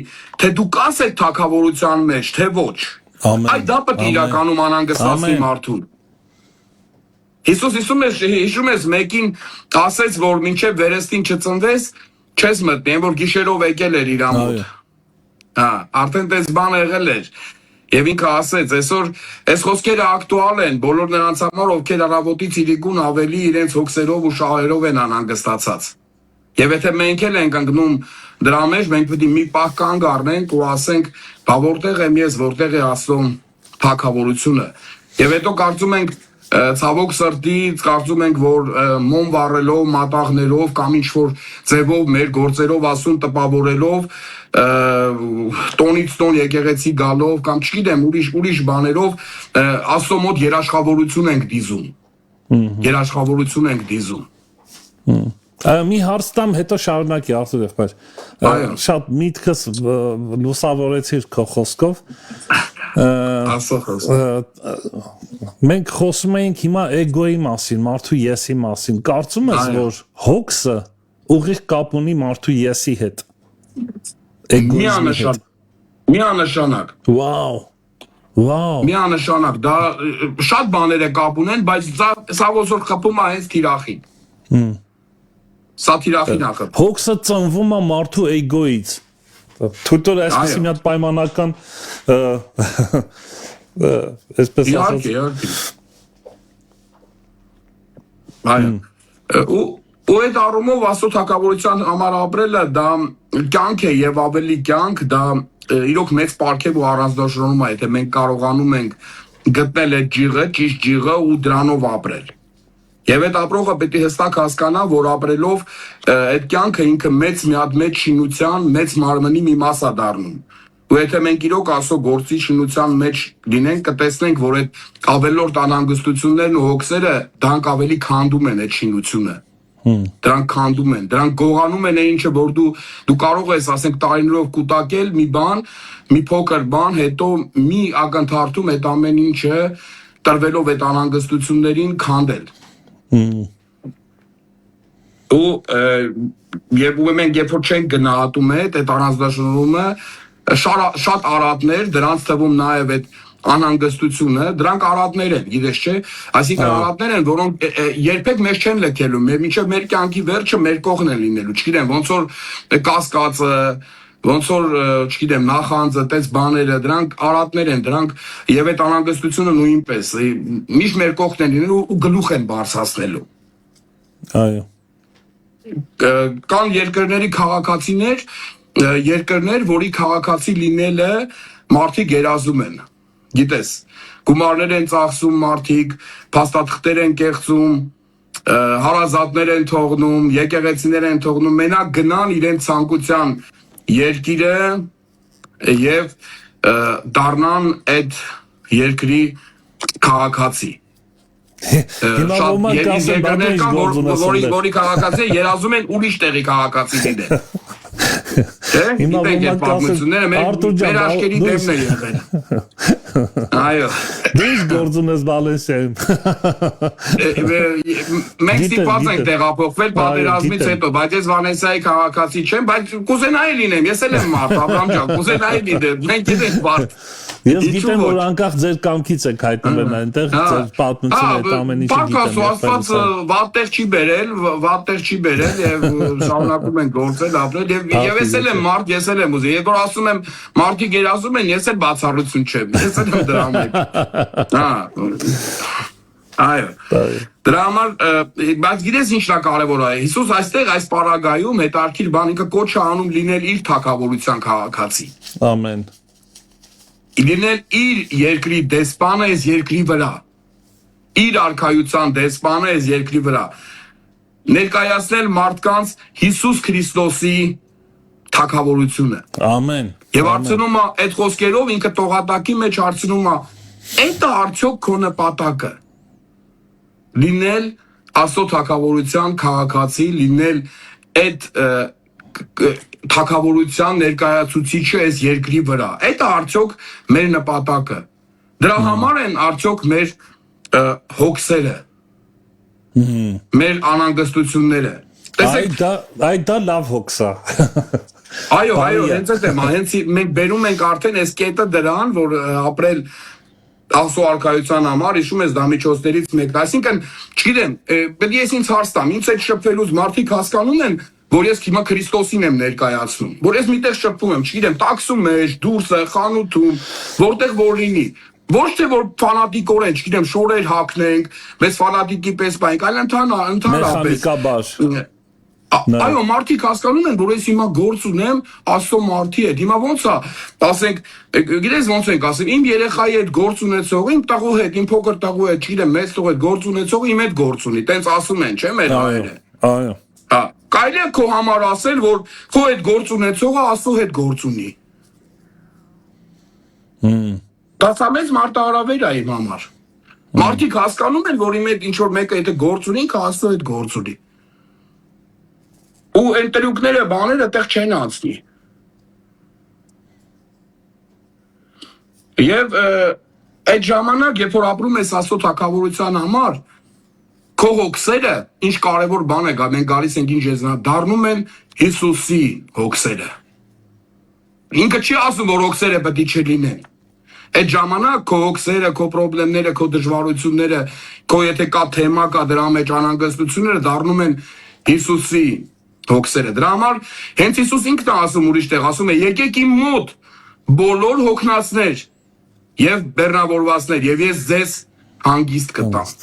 թե դու կաս այդ թագավորության մեջ, թե ոչ։ Այդ դա պետք է իրականում անհանգստացնի մարդուն։ Հիսուս հիշում ես մեկին ասեց, որ մինչև վերստին չծնվես, չես մտնի, որ գիշերով եկել էր իր մոտ։ Արդեն տես բան եղել էր եւ ինքը ասեց այսօր այս խոսքերը ակտուալ են բոլոր նրանց համար ովքեր առավոտից իրիկուն ավելի իրենց հոգսերով ու շահերով են անհանգստացած եւ եթե մենք էլ ենք ընկնում դրա մեջ մենք պետք է մի պահ կանգ առնենք ու ասենք բա որտեղ եմ ես որտեղ է Աստծո թագավորությունը եւ հետո կարծում ենք ցավոք սրտի կարծում ենք որ մոմ վառելով մատաղներով կամ ինչ որ ձևով մեր գործերով ասուն տպավորելով տոնից տոն եկեղեցի գալով կամ չգիտեմ ուրիշ բաներով Աստծո մոտ երաշխավորություն ենք դիզում մի հարց տամ հետո շարունակի Արթուր եղբայր շատ միտքս լուսավորեցիր քո խոսքով մենք խոսում ենք հիմա էգոյի մասին մարդու եսի մասին կարծում ես որ հոգսը ուղիղ կապ ունի մարդու եսի հետ Միանշանակ միանշանակ դա շատ բաներ է կապ ունեն բայց սա ոնց որ խփում է հենց թիրախին Սա թիրախին է խփում հոգսը ծնվում է մարդու էգոյից Թույտոր այսպեսի մի հատ պայմանական այսպես ասած ու այդ առումով Աստծո թագավորության համար ապրելը դա կյանք է եւ ավելի կյանք դա իրոք մեծ պարգև ու առանձնահատկություն է եթե մենք կարողանում ենք գտնել այդ ջիղը ճիշտ ջիղը ու դրանով ապրել Եվ այդ ապրողը պետք է հստակ հասկանա, որ ապրելով այդ կյանքը ինքը մեծ մի հատ մեծ շինության, մեծ մարմնի մի մաս է դառնում։ Ու եթե մենք իրոք Աստծո գործի շինության մեջ լինենք, կտեսնենք, որ այդ ավելորդ անհանգստություններն ու հոգսերը դրանք ավելի քանդում են այդ շինությունը։ Դրանք քանդում են, դրանք գողանում են ինչը որ դու կարող ես, ասենք, տարիներով կուտակել մի բան, մի փոքր բան, հետո մի ակնթարթում այդ ամեն ինչը տրվելով այդ անհանգստություններին քանդել։ Ու մենք երբ որ չենք գնահատում այդ առանձնահատկությունը շատ արատներ դրանց թվում նաև այդ անհանգստությունը դրանք արատներ են գիտես չէ այսինքն արատներ են որոնք երբեք մեզ չեն լքելու մինչև մեր կյանքի վերջը մեր կողքն են լինելու չգիտեմ ոնց որ կասկածը ոնց որ չգիտեմ նախանձը տես բաները դրանք արատներ են դրանք եւ այդ անհանգստությունը նույնպես միշտ մեր կողքն են լինելու ու գլուխ են բարձրացնելու այո կան երկրների քաղաքացիներ երկրներ որի քաղաքացի լինելը մարդիկ երազում են գիտես գումարներ են ծախսում մարդիկ փաստաթղթեր են կեղծում հարազատներ են թողնում եկեղեցիներ են թողնում մենակ գնան իրենց ցանկության երկիրը եւ դառնան այդ երկրի քաղաքացի որի քաղաքացի երազում են ուրիշ տեղի քաղաքացի լինել Հիմա մեր աշկերի դեմն է եղել այո դες գործում ես Վալենսիայում մենք ստիպված ենք տեղափոխվել պատերազմից հետո բայց ես Վալենսիայի քաղաքացի չեմ բայց կուզենայի լինեմ ես էլ եմ մարդ Աբրահամ ջան կուզենայի լինեմ մենք գիտենք մարդ Ես գիտեմ որ անկախ ձեր կամքից եք հայտնվել այնտեղ ձեր պատմությունը այդ ամեն ինչը գիտեմ Աստված վատտեղ չի բերել եւ շարունակում ենք գործել ապրել եւ ես էլ եմ մարդ ես էլ եմ ուզում երբ որ ասում եմ մարդիկ երազում են ես էլ բացառություն չեմ ես էլ եմ դրա մեջ այո դրա համար բայց գիտես ինչն է կարևորը Հիսուս այստեղ այս պարագայում հետարքիր բան ինքը կոչ է անում լինել իր թագավորության քաղաքացի ամեն Լինել իր երկրի դեսպանը այս երկրի վրա իր արքայության դեսպանը այս երկրի վրա ներկայացնել մարդկանց Հիսուս Քրիստոսի թագավորությունը։ Ամեն։ Եվ հարցնում է այդ խոսքերով ինքը տողատակի մեջ հարցնում է այդ արդյոք քո նպատակը լինել Աստծո թագավորության քաղաքացի, լինել այդ թագավորության ներկայացուցիչը այս երկրի վրա։ Այդ արդյոք մեր նպատակը։ Դրա համար են արդյոք մեր հոգսերը, մեր անհանգստությունները։ Այդ դա լավ հոգս է։ Այո, հենց այդ է, հենց մենք բերում ենք արդեն այս կետը դրան, որ ապրել Աստծո արքայության համար, հիշում ես դամիջոցներից մեկն, այսինքն, չգիտեմ, պետք է ես ինձ հարց տամ, ինձ այդ շփվելուց մարդիկ հասկանում են, որ ես հիմա Քրիստոսին եմ ներկայացնում, որ ես միտեղ շփվում եմ, չգիտեմ, տաքսում մեջ, դուրսը, խանութում, որտեղ որ լինի, ոչ թե որ ֆանատիկորեն, չգիտեմ, շորեր հագնենք, մեզ ֆանատիկի պես բանք, այլ ընդհանրապես։ Այո, մարդիկ հասկանում են, որ ես հիմա գործ ունեմ Աստծո մարդի հետ։ Հիմա ոնց է, ասենք, գիտես ոնց ենք ասում, իմ երեխայի հետ գործ ունեցողը, իմ տղու հետ, իմ փոքր տղու հետ, չգիտեմ, մեծ տղու հետ գործ ունեցողը իմ հետ գործ ունի։ Տենց ասում են, չէ՞ մեր հայերը։ Այո։ Կարելի է քո համար ասել, որ քո հետ գործ ունեցողը Աստծո հետ գործ ունի։ Դա մեծ մարտահրավեր է իմ համար։ Մարդիկ հասկանում են, որ իմ հետ ինչ որ մեկը եթե գործ ունի, ինքը Աստծո հետ գործ ունի։ Ու այն տրյուկները, բաները տեղ չեն անցնի։ Եվ այդ ժամանակ, երբ որ ապրում ես Աստծո թագավորության համար, քո հոգսերը, ինչ կարևոր բան է, մենք գալիս ենք ինչ եզնա, դառնում են Հիսուսի հոգսերը։ Ինքը չի ասում, որ հոգսերը պետք է չլինեն։ Այդ ժամանակ քո հոգսերը, քո խնդիրները, քո դժվարությունները, քո եթե կա թեմա կա դրա մեջ անհանգստությունները դառնում են Հիսուսի հոգսերը։ Դրա համար հենց Հիսուս ինքն է ասում ուրիշ տեղ, ասում է եկեք իմ մոտ բոլոր հոգնածներ եւ բեռնավորվածներ եւ ես ձեզ հանգիստ կտամ։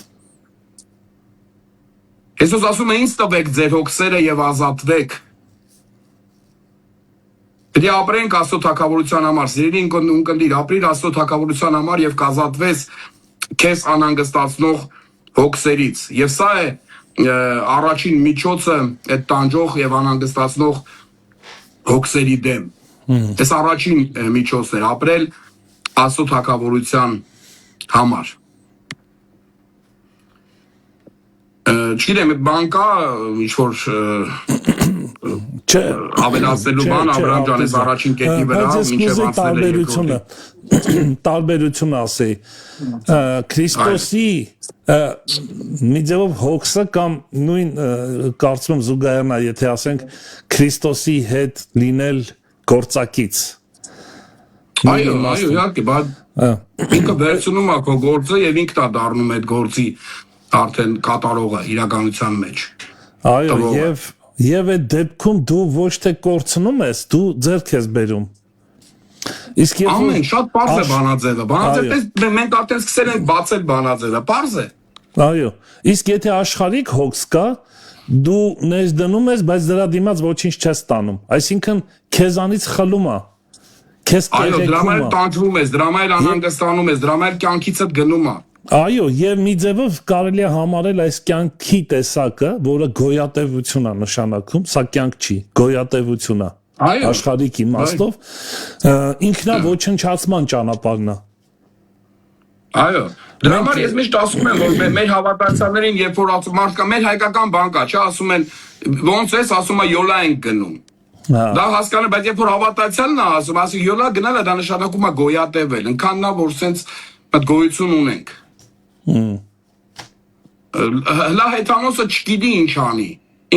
Հիսուս ասում է ինձ տվեք ձեր հոգսերը եւ ազատվեք։ Պետք է ապրենք Աստծո թագավորության համար, սիրելի ունկնդիր, ապրիր Աստծո թագավորության համար եւ կազատվես քեզ անհանգստացնող հոգսերից։ Եվ սա է առաջին միջոցը այդ տանջող եւ անհանգստացնող հոգսերի դեմ։ Այս առաջին միջոցն է ապրել Աստծո թագավորության համար։ Չգիտեմ, բան կա ինչ որ ավելացնելու բան Աբրահամ ջան, այս առաջին կետի վրա մինչև անցնելը տարբերությունը ասեի Քրիստոսի մի ձևով հոգսը կամ նույն կարծում եմ զուգահեռն է, եթե ասենք Քրիստոսի հետ լինել գործակից։ Այո, իհարկե, բայց ինքը վերցնում է քո գործը եւ ինքն է դառնում այդ գործի արդեն կատարողը իրականության մեջ։ Այո, եւ այդ դեպքում դու ոչ թե կորցնում ես, դու ձեռք ես բերում։ Իսկ երբ ամեն շատ པարզ է բանաձևը, բանաձևը մենք արդեն սկսել ենք բացել բանաձևը, པարզ է։ Այո, իսկ եթե աշխարհիկ հոգս կա, դու ներս դնում ես, բայց դրա դիմաց ոչինչ չես ստանում։ Այսինքն քեզանից խլում է։ Քեզ այո, դրա համար տանջվում ես, դրա համար անհանգստանում ես, դրա համար կյանքիցդ գնում է։ Այո, եւ մի ձևով կարելի է համարել այս կյանքի տեսակը, որը գոյատևություն է նշանակում, սա կյանք չի, գոյատևություն է։ Աշխարհիկ իմաստով ինքնա ոչնչացման ճանապարհն է։ Այո, դրա համար ես միշտ ասում եմ, որ մեր հավատացյալներին, երբ որ ասում մարդկա, մեր հայկական բան կա, չէ, ասում են ոնց էս, ասում է յոլա ենք գնում։ Դա հասկանում, բայց երբ որ հավատացյալն է ասում, ասի յոլա գնալը դա նշանակում է գոյատևել, ընքաննա որ սենց այդ գոյություն ունենք։ Հլա հետանոսը չգիտի ինչ անի,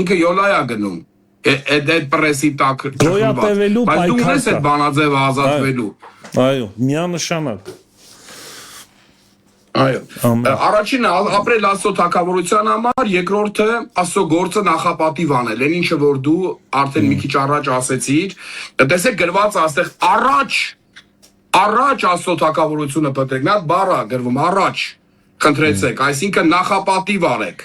ինքը յոլա է գնում, այդ պրեսի տակ գոյատևելու բայց դու ունես այդ բանաձևը ազատվելու։ Այո, միանշանակ։ Այո, առաջինը ապրել Աստծո թագավորության համար, երկրորդը Աստծո գործը նախապատիվ անել, այն ինչը որ դու արդեն մի քիչ առաջ ասեցիր, տեսեք գրված աստեղ առաջ Աստծո թագավորությունը պետք նա բառը գրվում առաջ խնդրեցեք, այսինքն նախապատիվ արեք։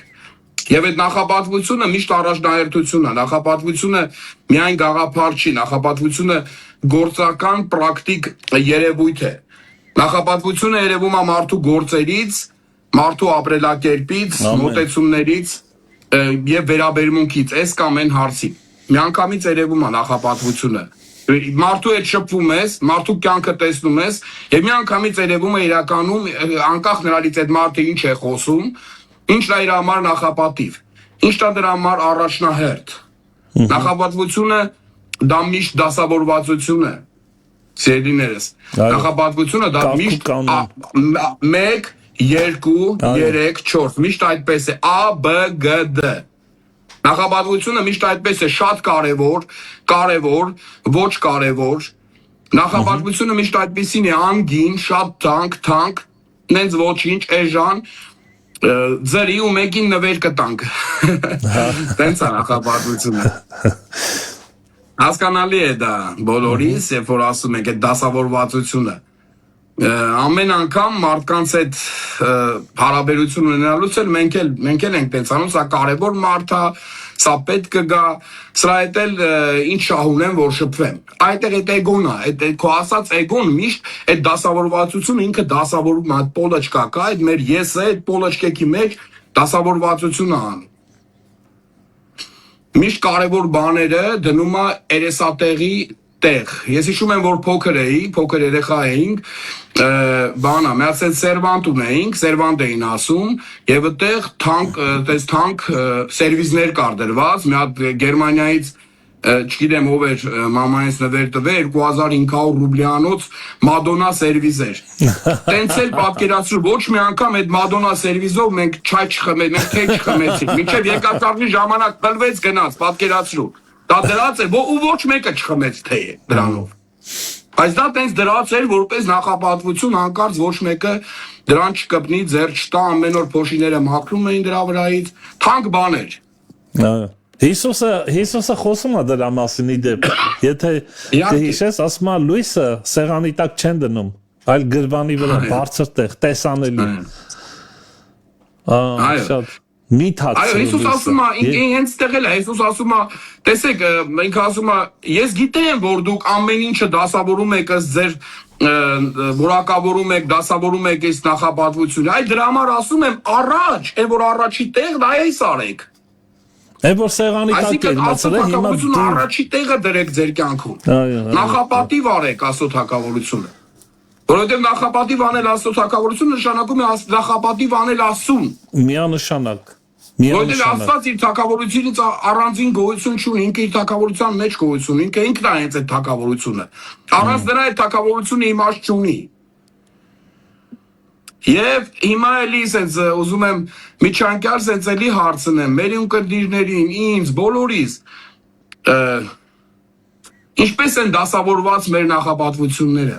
Եվ այդ նախապատվությունը միշտ առաջնահերթություն է, նախապատվությունը միայն գաղափար չի, նախապատվությունը գործական պրակտիկ երևույթ է։ Նախապատվությունը երևում է մարդու գործերից մարդու ապրելակերպից, մոտեցումներից եւ վերաբերմունքից, այս կամ այն հարցի։ Միանգամից երևում է նախապատվությունը։ Մարդու հետ շփվում ես, մարդու կյանքը տեսնում ես, եւ միանգամից երևում է իրականում անկախ նրանից այդ մարդը ինչ է խոսում, ինչն է իր համար նախապատիվ, ինչն է դրա համար առաջնահերթ։ Նախապատվությունը դա միշտ դասավորվածություն է, սիրելիներս։ Նախապատվությունը դա միշտ 1, 2, 3, 4, միշտ այդպես է, A, B, G, D։ Նախապատվությունը միշտ այդպես է, շատ կարևոր, ոչ կարևոր։ Նախապատվությունը միշտ այդպեսին է, անգին, շատ թանկ, նենց ոչինչ, էժան, ձրի ու մեկին նվեր կտանք։ Տենց է նախապատվությունը։ Հասկանալի է դա բոլորիս, երբ որ ասում ենք այդ դասավորվածությունը։ Ամեն անգամ մարդկանց հետ հարաբերություն ունենալուց էլ մենք էլ ենք տենց անում, սա կարևոր մարդ է, սա պետք կգա, սրա հետ էլ ինչ շահ ունեմ, որ շփվեմ։ Այդտեղ այդ էգոն է, այդ քո ասած էգոն միշտ այդ դասավորվածությունը ինքը դասավորում է, այդ պոլոչկա կա, այդ մեր եսը, այդ պոլոչկեքի մեջ դասավորվածություն է անում։ Միշտ կարևոր բաները դնում է երեսատեղի տեղ։ Ես հիշում եմ, որ փոքր երեխա էինք, բանա, միացել սերվանտ ունեինք, սերվանտ էին ասում, եւ այդտեղ թանկ սերվիզներ կար դրված, մի հատ Գերմանիայից, չգիտեմ ով էր մամայից նվեր տվել, 2500 ռուբլյանոց Մադոնա սերվիզ էր։ Տենց էլ պատկերացրու, ոչ մի անգամ այդ Մադոնա սերվիզով մենք չայ չխմեցինք, թե չխմեցինք, մինչև երկաթարժի ժամանակ բլվեց գնաց, պատկերացրու։ Դա դրած էր, ու ոչ մեկը չխմեց թե դրանով։ Բայց դա տենց դրած էր, որպես նախապատվություն, հանկարծ ոչ մեկը դրան չկպնի, ձեռ չտա, ամեն օր փոշիները մաքրում էին դրա վրայից, թանկ բաներ։ Հիսուսը խոսում է դրա մասին իդեպ, եթե հիշես, ասում է լույսը սեղանի տակ չեն դնում, այլ գրվանի վրա բարձր տեղ, տեսանելի։ Շատ միտած։ Այո, Հիսուս ասում է, հենց տեղել է, Հիսուս ասում է, տեսեք, մենք ասում է, ես գիտեմ, որ դուք ամեն ինչը դասավորում եք ըստ ձեր որակավորում եք, դասավորում եք այս նախապատվությունը, այ դրա համար ասում եմ առաջ, այն որ առաջի տեղն այս արեք։ Այն որ սեղանի տակ է մնացել, հիմա դու առաջի տեղը դրեք ձեր կյանքում։ Նախապատիվ արեք Աստծո թագավորությունը։ Որովհետև նախապատիվ անել Աստծո թագավորությունը նշանակում է նախապատիվ անել Աստծուն։ Միանշանակ։ Որովհետև Աստված իր թագավորությունից առանձին գոյություն չունի, ինքը իր թագավորության մեջ գոյություն, ինքն է հենց այդ թագավորությունը։ Առանց դրա այդ թագավորությունը իմաստ չունի։ Եվ հիմա էլի սենց ուզում եմ միջանկյալ սենց էլի հարցնեմ մեր ունկնդիրներին, ինձ, բոլորիս, ինչպես են դասավորված մեր նախապատվությունները,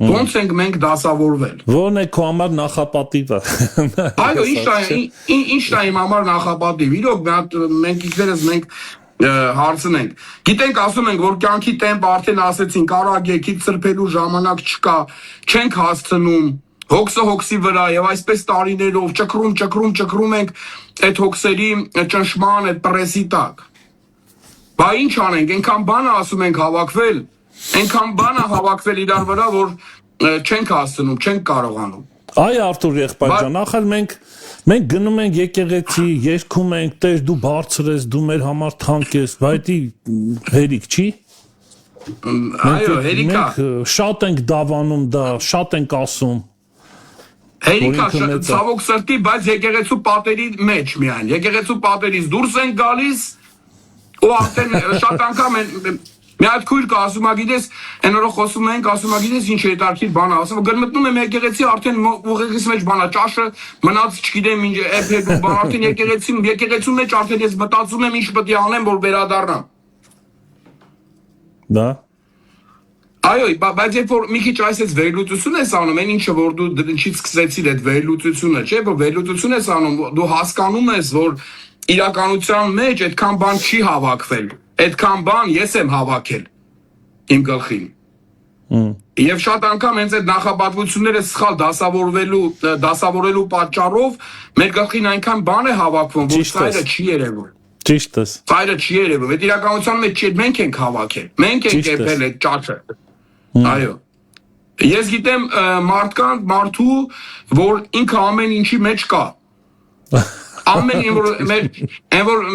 ոնց ենք մենք դասավորվել։ Ո՞րն է քո համար նախապատիվը։ Այո, ի՞նչն է իմ համար նախապատիվ։ Իրոք մենք ինքներս մենք հարցնենք։ Գիտենք, ասում ենք, որ կյանքի տեմպ արդեն ասեցինք, արագ եկից սրբելու ժամանակ չկա, չենք հասցնում։ Հոգսը հոգսի վրա եւ այսպես տարիներով ճկրում ենք այդ հոգսերի ճնշման, այդ պրեսի տակ։ Բա ինչ անենք, այնքան բան ասում ենք հավաքվել, այնքան բան հավաքվել իրար վրա, որ չենք հասցնում, չենք կարողանում։ Այ Արթուր եղբայր ջան, ախր մենք գնում ենք եկեղեցի, երգում ենք, Տեր դու բարձր ես, դու մեր համար թանկ ես, բայց հերիք չի։ Այո, հերիքա։ Շատ ենք դավանում դա, շատ ենք ասում։ Հերիքա, ցավոք սրտի, բայց եկեղեցու պատերի մեջ միայն, եկեղեցու պատերից դուրս են գալիս ու արդեն շատ անգամ մի հատ քույր կա, ասում ա գիտես, այն օրը խոսում ենք, ասում ա գիտես ինչ հետարքիր բան ա, ասում գնմտնում եմ եկեղեցի, արդեն ուղեղիս մեջ բան ա, ճաշը մնաց չգիտեմ ինչ էփեգ ու բան, արդեն եկեղեցու մեջ արդեն ես մտածում եմ ինչ պետք է անեմ, որ վերադառնամ։ Դա Այո, բայց երբ որ մի քիչ այսպես վերլուծություն ես անում, այն ինչը որ դու ինչից սկսեցիր այդ վերլուծությունը, չէ՞, որ վերլուծություն ես անում, դու հասկանում ես, որ իրականության մեջ այդքան բան չի հավաքվել։ Այդքան բան ես եմ հավաքել իմ գլխին։ Եվ շատ անգամ հենց այդ նախապատվությունները սխալ դասավորելու պատճառով մեր գլխին այնքան բան է հավաքվում, որ սայրը չի երևում։ Ճիշտ է։ Սայրը չի երևում։ Այդ իրականության մեջ մենք ենք հավաքել։ Մենք ենք եպել այդ ճաշը։ Այո։ Ես գիտեմ մարդու, որ ինքը ամեն ինչի մեջ կա։ Ամեն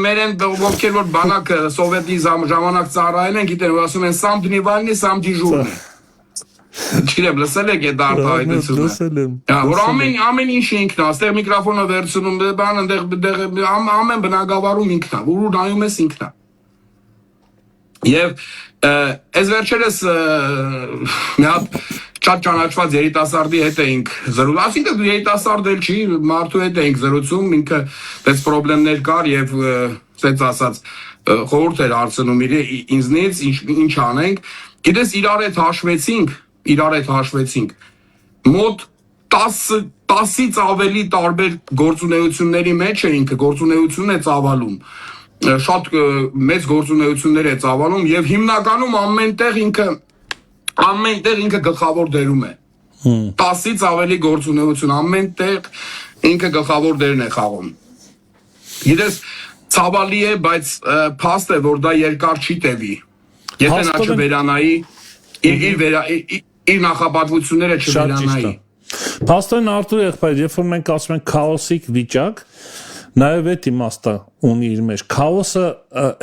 մեր են ովքեր որ բանակ սովետի ժամանակ ծառայել են, գիտեն, որ ասում են սամ դնիվալնի, սամ դիժուրնի։ Չգիտեմ, լսել եք այդ արտահայտությունը։ Որ ամեն ինչի ինքն է, այստեղ միկրոֆոնը վերցնում, բան այնտեղ ամեն բնակավարում ինքն է, որ նայում ես ինքն է։ Եվ այս վերջերս մի հատ շատ ճանաչված երիտասարդի հետ էինք զրուցում, այսինքն երիտասարդ էլ չի, մարդու հետ էինք զրուցում, ինքը այդպես խնդիրներ կար եւ ասած ասած խորհուրդ էր հարցնում ինձնից ինչ անենք, գիտես իրար հետ հաշվեցինք, մոտ 10-ից ավելի տարբեր գործունեությունների մեջ է ինքը գործունեություն է ծավալում, շատ մեծ գործունեություններ է ծավալում եւ հիմնականում ամենտեղ ինքը գլխավոր դերում է 10-ից ավելի գործունեություն ամենտեղ ինքը գլխավոր դերն է խաղում գիտես ցավալի է բայց փաստ է որ դա երկար չի տևի եթե նա չվերանայի իր նախապատվությունները չվերանայի Փաստորեն Արտուր եղբայր երբ որ մենք ասում ենք քաոսիկ վիճակ Նաև այդ իմաստը ունի իր մեջ քաոսը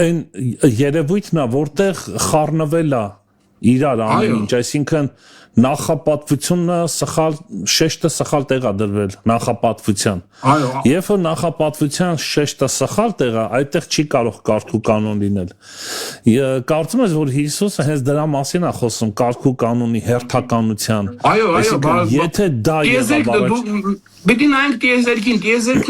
այն երևույթն է որտեղ խառնվել է իրար ամեն ինչ այսինքն նախապատվությունը սխալ շեշտը սխալ տեղա դրվել նախապատվության երբ որ նախապատվության շեշտը սխալ տեղա այդտեղ չի կարող կարգ ու կանոն լինել կարծում ես որ Հիսուսը հենց դրա մասին է խոսում կարգ ու կանոնի հերթականության եթե դա Բիդի նայենք տիեզերքին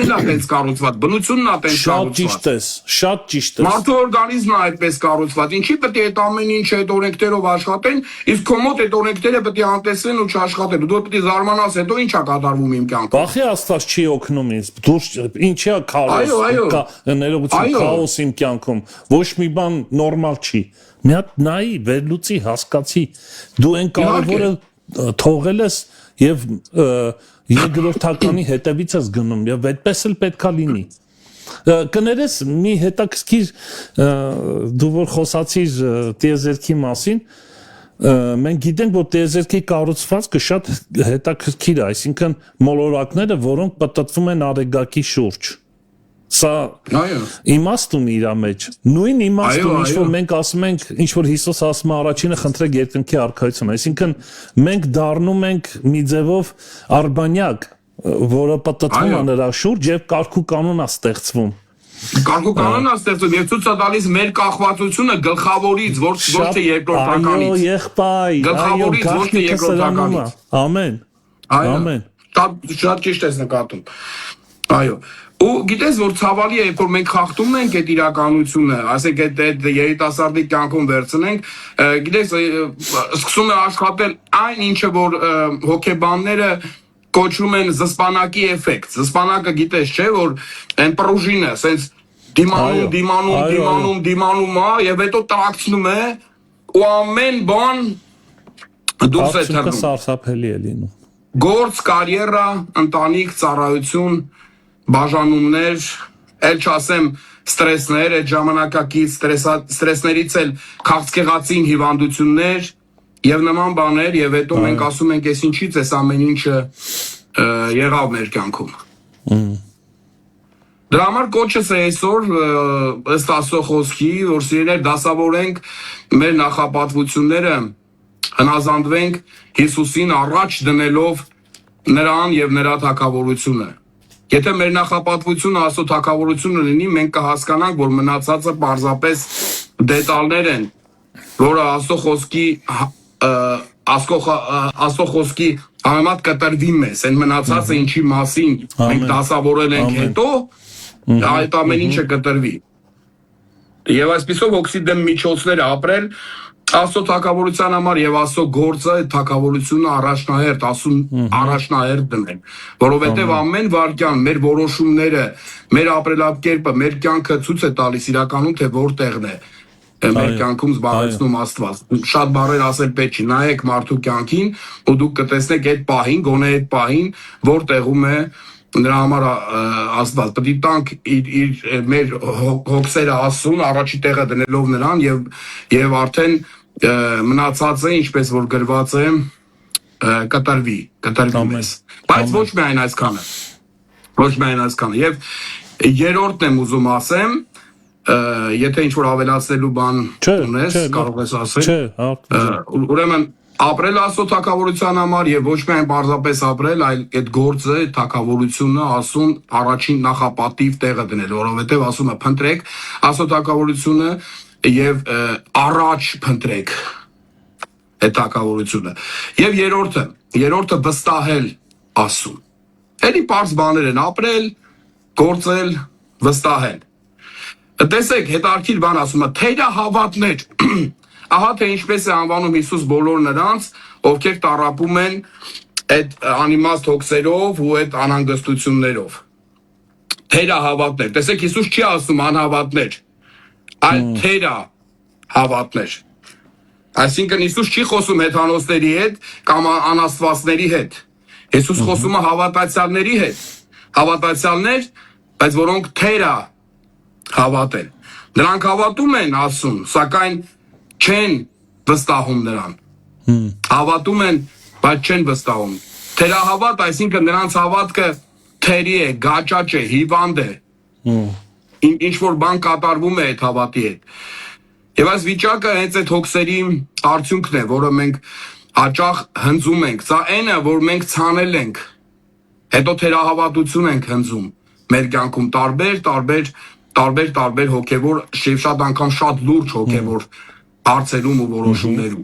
էլ է կառուցված, բնությունն է այդպես կառուցված։ Շատ ճիշտ է։ Մարդու օրգանիզմն է այդպես կառուցված։ Ինչի պետք է այդ ամեն ինչը այդ օրենքներով աշխատեն, իսկ քո մոտ այդ օրենքները պետք է անտեսվեն ու չաշխատեն։ Դու պետք է զարմանաս, հետո ինչ է կատարվում իմ կյանքում։ Բախի Աստված չի օգնում ինձ։ Դուրս ինչի է քաոս իմ կյանքում։ Ոչ մի բան նորմալ չի։ Մի հատ նայի, վերլուծի, հասկացի։ Դու այն կարևորը թողել ես եւ երկրորդականի հետևից ես գնում եւ այդպես էլ պետքա լինի կներես մի հետաքրքիր դու որ խոսացիր տիեզերքի մասին մենք գիտենք որ տիեզերքի կառուցվածքը շատ հետաքրքիր է այսինքն մոլորակները որոնք պատտվում են արեգակի շուրջ Սա իմաստ ունի իր մեջ նույն իմաստ ունի ինչ որ մենք ասում ենք ինչ որ Հիսուս ասում է առաջինը խնդրեք երկնքի արքայություն այսինքն մենք դառնում ենք մի ձևով արբանյակ որը պատտվում է նրա շուրջ եւ կարգ ու կանոն է ստեղծվում Կարգ ու կանոն է ստեղծվում եւ ցույց է տալիս մեր կախվածությունը գլխավորից ոչ թե երկրորդականից այո եղբայր գլխավորից ոչ թե երկրորդականից ամեն շատ ճիշտ ես նկատում այո Ու գիտես որ ցավալի է որ մենք խախտում ենք այդ իրականությունը, ասենք այդ երիտասարդի կյանքում վերցնենք, գիտես սկսում է աշխատել այն ինչը որ հոգեբանները կոչում են զսպանակի էֆեկտ։ Զսպանակը գիտես չէ որ այն պրուժինը, ասենց դիմանում է եւ հետո տրակցնում է ու ամեն բան դուրս է թռնում։ Սարսափելի է լինում։ Գործ, կարիերա, ընտանիք, ծառայություն բաժանումներ, էլ չասեմ ստրեսներ, այդ ժամանակակից ստրեսներից էլ քաղցկեղածին հիվանդություններ եւ նման բաներ եւ հետո մենք ասում ենք այս ինչից էս ամեն ինչը եղավ մեր կյանքում։ Դրա համար կոչս է այսօր ըստ Աստծո խոսքի, որ սիրելիներ դասավորենք մեր նախապատվությունները, հնազանդվենք Հիսուսին առաջ դնելով նրան եւ նրա թագավորությունը։ Եթե մեր նախապատվությունը Աստծո թագավորությունը լինի, մենք կհասկանանք, որ մնացածը պարզապես դետալներ են, որը Աստծո խոսքի համեմատ կտրվի մեզ, այն մնացածը ինչի մասին մենք դասավորել ենք հետո, այդ ամեն ինչը կտրվի։ Եվ այսպիսով հոգսի դեմ միջոցներ ապրել Աստծո թագավորության համար եւ Աստծո գործը թագավորությունը առաջնահերթ դնել, որովհետեւ ամեն վարքյան մեր որոշումները, մեր ապրելակերպը, մեր կյանքը ցույց է տալիս իրականում թե որտեղն է մեր կյանքում զբաղեցնում Աստված։ Շատ բառեր ասել պետք չի, նայեք մարդու կյանքին ու դուք կտեսնեք այդ պահին, գոնե այդ պահին, որտեղում է նրա համար Աստված։ Պետք է տանք մեր հոգսերը Աստծուն, առաջի տեղը դնելով նրան եւ արդեն մնացածը ինչպես որ գրված է կտրվի մեզ։ Բայց ոչ միայն այսքանը։ Ոչ միայն այսքանը։ Եվ երրորդն եմ ուզում ասեմ, եթե ինչ-որ ավելացնելու բան ունես, կարող ես ասել։ Ուրեմն ապրել Աստծո թագավորության համար եւ ոչ միայն պարզապես ապրել, այլ այդ գործը, թագավորությունը ասում առաջին նախապատիվ տեղը դնել, որովհետեւ ասում է փնտրեք Աստծո թագավորությունը եւ առաջ փնտրեք այդ թագավորությունը։ Եվ երրորդը վստահել Աստծուն։ Էլի պարզ բաներ են ապրել, գործել, վստահել։ Տեսեք, հետարքիր բան ասում է, թերահավատներ Ահա թե ինչպես է անվանում Հիսուս բոլոր նրանց, ովքեր տառապում են այդ անիմաստ հոգսերով ու այդ անհանգստություններով։ Թերահավատներ։ Տեսեք, Հիսուս չի ասում անհավատներ, այլ թերահավատներ։ Այսինքն Հիսուս չի խոսում հեթանոսների հետ կամ անաստվածների հետ։ Հիսուս խոսում է հավատացյալների հետ։ Հավատացյալներ, բայց որոնք թերահավատ են։ Նրանք հավատում են Աստծուն, սակայն չեն վստահում նրան։ Հավատում են, բայց չեն վստահում։ Թերահավատ, այսինքն նրանց հավատքը թերի է, գաճաճ է, հիվանդ է։ Ինչ որ բան կատարվում է այդ հավատի հետ։ Եվ այս վիճակը հենց այդ հոգսերի արդյունքն է, որը մենք հաճախ հնձում ենք։ Սա այն է, որ մենք ցանել ենք։ Հետո թերահավատություն ենք հնձում մեր կյանքում տարբեր հոգևոր, շատ անգամ շատ լուրջ հոգևոր հարցերում ու որոշումներում։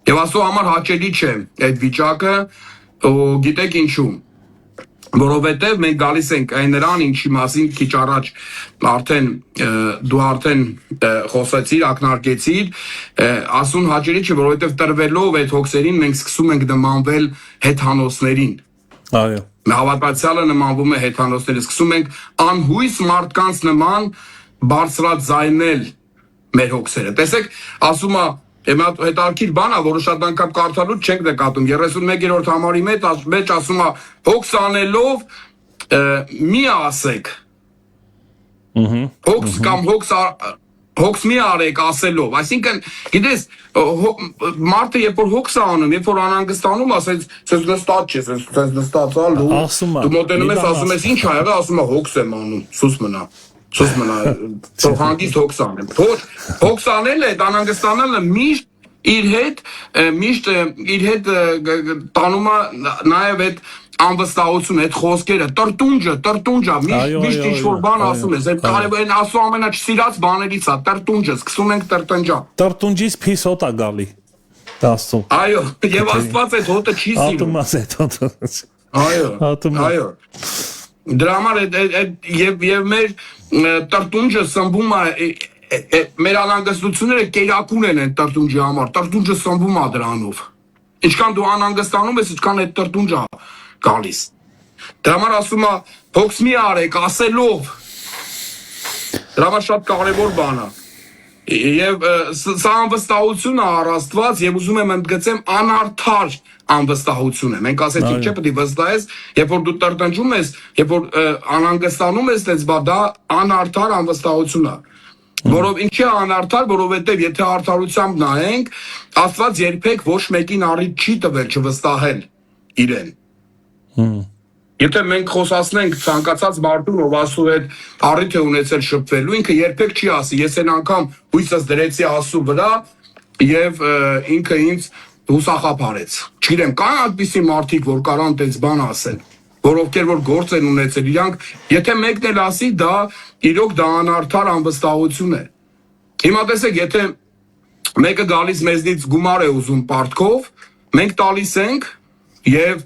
Եվ Աստծո համար հաճելի չէ այդ վիճակը, գիտեք ինչու։ Որովհետև մենք գալիս ենք այն նրան, ինչի մասին քիչ առաջ դու արդեն խոսեցիր, ակնարկեցիր, ասուն հաճելի չէ, որովհետև տրվելով այդ հոգսերին մենք սկսում ենք նմանվել հեթանոսներին։ Այո։ Հավատացյալը նմանվում է հեթանոսներին, սկսում ենք անհույս մարդկանց նման բարձրաձայնել մեր հոգսերը։ Տեսեք, ասում է, հետարքիր բան է, որը շատ անգամ կարդալուց չենք նկատում։ 31-րդ համարի մեջ ասում է, հոգս անելով մի ասեք։ Հոգս կամ հոգս մի արեք ասելով։ Այսինքն, գիտես, մարդը երբ որ հոգս է անում, երբ որ անհանգստանում, ասես նստած չես, ասես նստած ալ դու մոտենում ես, ասում ես, ինչ ա եղել, ասում է հոգս եմ անում, սուս մնա։ Սուս մնա, թող հանգիստ հոգս անեմ։ Հոգս անելը, անհանգստանալը միշտ իր հետ տանում է նաև այդ անվստահությունը, այդ խոսքերը, տրտունջը, միշտ ինչ-որ բան ասում ես, այն ասու ամենաչսիրած բաներից է, տրտունջը, սկսում ենք տրտնջալ։ Տրտունջից փիս հոտ է գալի, Աստծո։ Այո, և Աստված այդ հոտը չի սիրում։ Այո, դրա համար և մեր տրտունջը սնվում է, մեր անհանգստությունները կերակուն են այդ տրտունջի համար, տրտունջը սնվում է դրանով։ Ինչքան դու անհանգստանում ես, ինչքան այդ տրտունջը գալիս։ Դրա համար ասում է, հոգս մի արեք, ասելով։ Դրա համար շատ կարևոր բան է։ Եվ սա անվստահությունը առ Աստված եւ ուզում եմ ընդգծեմ անարդար անվստահություն է։ Մենք ասեցինք, չէ՞ պետք է վստահես, երբ որ դու տրտնջում ես, երբ որ անհանգստանում ես, դա անարդար անվստահություն է։ Որով ինչի է անարդար, որովհետեւ եթե արդարությամբ նայենք, Աստված երբեք ոչ մեկին առիթ չի տվել չվստահել իրեն։ Եթե մենք խոսացնենք ցանկացած մարդուն, ով Աստծո հետ առիթ է ունեցել շփվելու, ինքը երբեք չի ասի, ես այն անգամ հույսս դրեցի Աստծո վրա եւ ինքը ինձ հուսախաբարեց։ Չգիտեմ, կան այդպիսի մարդիկ, որ կարան այդպես բան ասեն, որ ովքեր որ գործ են ունեցել, իրանք, եթե մեկն էլ ասի, դա իրոք դա անարդար անվստահություն է։ Հիմա տեսեք, եթե մեկը գալիս մեզնից գումար է ուզում պարտքով, մենք տալիս ենք եւ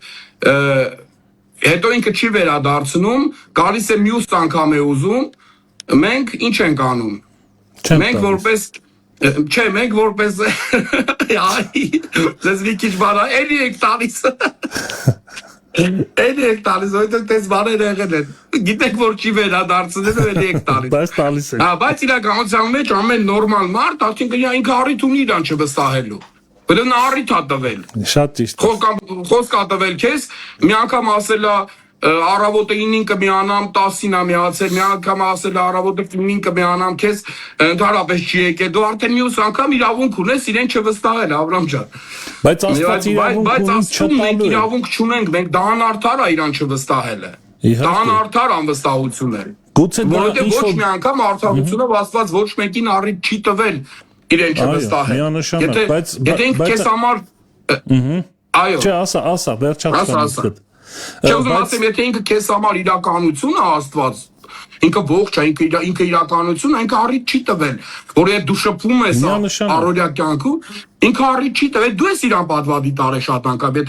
հետո ինքը չի վերադարձնում, գալիս է մյուս անգամ է ուզում, մենք ինչ ենք անում։ Մենք որպես ձեզ մի քիչ բան էլի եք տալիս։ Էլի եք տալիս, որտեղ տես բաներ եղել են։ Գիտեք, որ չի վերադարձնելու, էլի եք տալիս։ Բայց տալիս եք։ Բայց իրականության մեջ ամեն նորմալ մարդ, այսինքն ինքը առիթ ունի իրան չվստահելու։ Բրն առիթ է տվել։ Շատ ճիշտ։ Խոսք է տվել քեզ, մի անգամ ասելա առավոտը 9-ին կմիանամ, 10-ին եմ միացել, մի անգամ ասել առավոտը 9-ին կմիանամ, քեզ ընդհանրապես չի եկել, դու արդեն մյուս անգամ իրավունք ունես իրեն չվստահել, Աբրամ ջան։ Բայց Աստված բայց իրավունք ունի մենք չտալու է։ իրավունք չունենք, մենք դահանարդար է իրան չվստահելը։ Դահանարդար անվստահություն է։ Գուցե դա Որովհետև ոչ մի անգամ արդարությունը Աստված ոչ մեկին առիթ չի տվել իրեն չվստահել։ Եթե ինքը քեզ համար այո։ Չէ, ասա, վերջացրու։ Չէ, ուզում ասեմ, եթե ինքը քեզ համար իրականություն է Աստված, ինքը ողջ է, ինքը իրականություն է, ինքը առիթ չի տվել, որ եթե դու շփվում ես առօրյա կյանքում, ինքը առիթ չի տվել, դու ես իրան պատվադի տարե շատ անգամ,